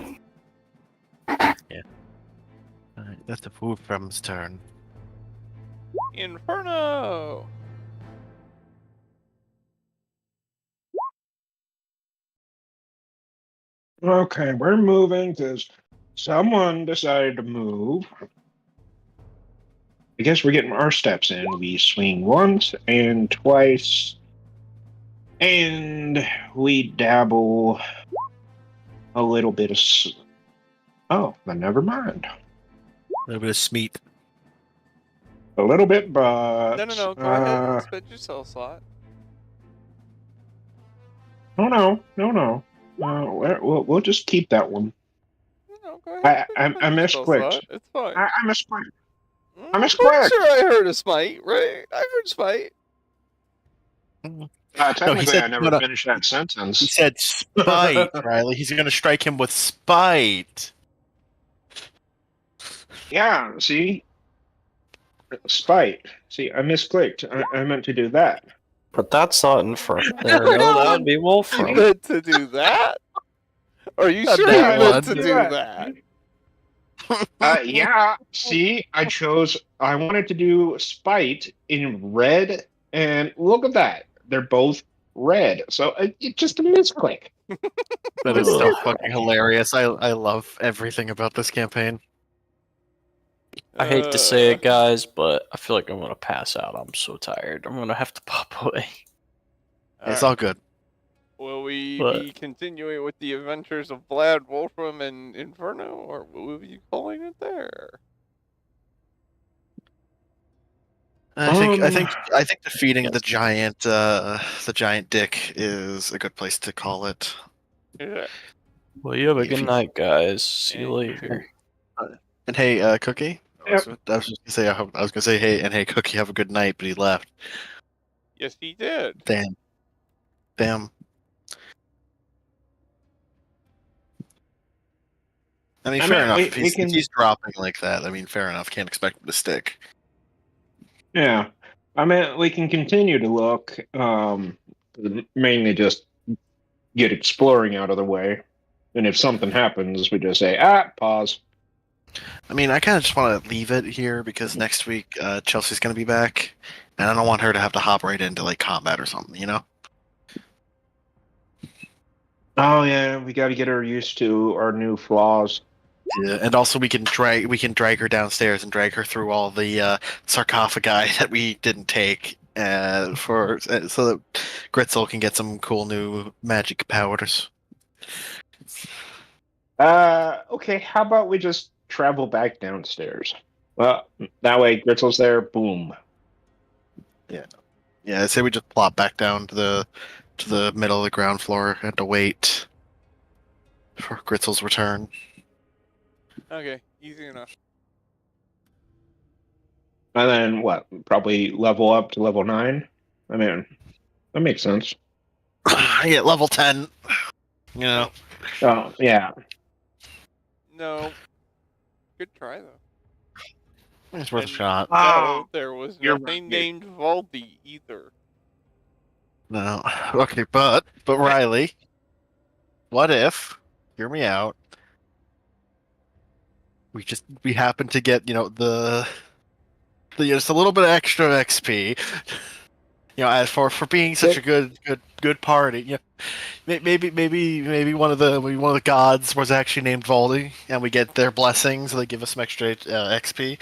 hit. Alright, that's the Wolfram's turn. Inferno! Okay, we're moving because someone decided to move. I guess we're getting our steps in. We swing once and twice, and we dabble a little bit of. Oh, but never mind. A little bit of smeat. A little bit, but No. Go ahead and spend your soul slot. No. We'll just keep that one. No, go ahead. I and spend your soul misclicked. slot. It's fine. I misclicked. I'm just pretty quick. sure I heard a smite, right? I heard smite. Technically, said- I never no. finished that sentence. He said spite, Riley. He's going to strike him with spite. Yeah, see? Spite. See, I misclicked. I meant to do that. But that's not Inferno. That would be You Wolfram. meant to do that? Are you Not sure you that meant one. to do that? Yeah, see, I wanted to do spite in red, and look at that. They're both red. So it just a misclick. That is so Ugh. fucking hilarious. I love everything about this campaign. I hate to say it, guys, but I feel like I'm gonna pass out. I'm so tired. I'm gonna have to pop away. It's all good. Will we But- be continuing with the adventures of Vlad, Wolfram, and Inferno, or will we be calling it there? I think defeating Yes. the giant dick is a good place to call it. Yeah. Well, you have a If good you- night, guys. See you And you later. And hey, Cookie. Yep. I was just gonna say I was gonna say hey and hey Cookie, have a good night, but he left. Yes, he did. Damn. I mean, I fair mean, enough. we If can- he's dropping like that, I mean, fair enough. Can't expect him to stick. Yeah. I mean, we can continue to look. Mainly just get exploring out of the way. And if something happens, we just say, pause. I mean, I kind of just want to leave it here because next week Chelsea's gonna be back, and I don't want her to have to hop right into like combat or something, you know? Oh yeah, we got to get her used to our new flaws. Yeah, and also we can drag her downstairs and drag her through all the sarcophagi that we didn't take so that Gritzel can get some cool new magic powers. Okay, how about we just travel back downstairs? Well, that way Gritzel's there, boom. Yeah, I say we just plop back down to the middle of the ground floor and to wait for Gritzel's return. Okay, easy enough. And then what? Probably level up to level 9? I mean, that makes sense. I get level 10. You know. Oh, yeah. No. Good try, though. It's worth a And shot. no, there was You're nothing right. named Valdi either. No. Okay, but Riley, what if, hear me out, we happen to get, the just a little bit of extra XP. As for being such a good party, maybe one of the gods was actually named Valdi, and we get their blessings, so they give us some extra XP.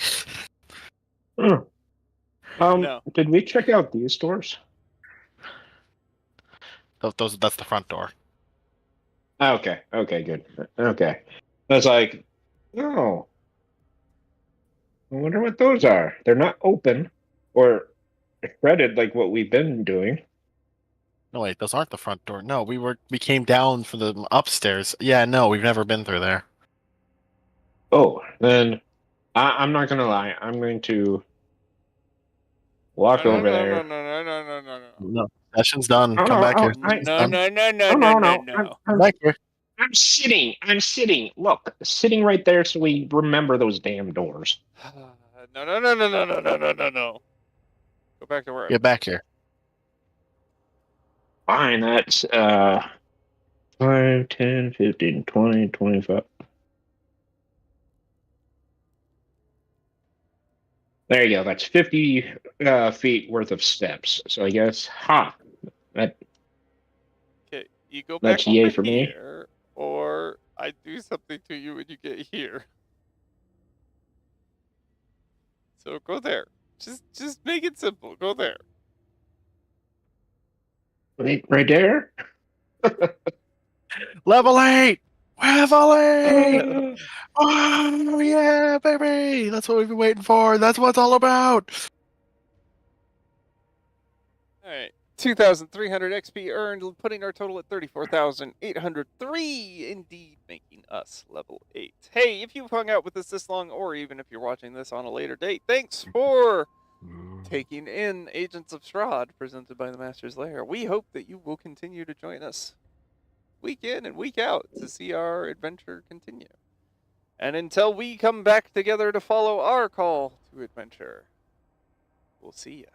No. Did we check out these stores? That's the front door. Okay, good. Okay. That's like, oh, I wonder what those are. They're not open or shredded like what we've been doing. No, wait, those aren't the front door. No, we came down for the upstairs. Yeah, no, we've never been through there. Oh, then I'm not gonna lie. I'm going to walk over there. No. No, session's done. Oh, Come no, back oh, here. I- Session's No, done. no. Come back here. I'm sitting. Look, sitting right there so we remember those damn doors. No. Go back to where. Get back here. Fine, that's 5, 10, 15, 20, 25. There you go. That's 50 feet worth of steps. So I guess, that Okay, you go back That's yay over for me. here, or I do something to you when you get here. So go there. Just make it simple. Go there. right there. Level 8! Level 8! Oh, yeah, baby! That's what we've been waiting for. That's what it's all about. All right. 2,300 XP earned, putting our total at 34,803, indeed making us level 8. Hey, if you've hung out with us this long, or even if you're watching this on a later date, thanks for taking in Agents of Strahd, presented by the Master's Lair. We hope that you will continue to join us week in and week out to see our adventure continue. And until we come back together to follow our call to adventure, we'll see ya.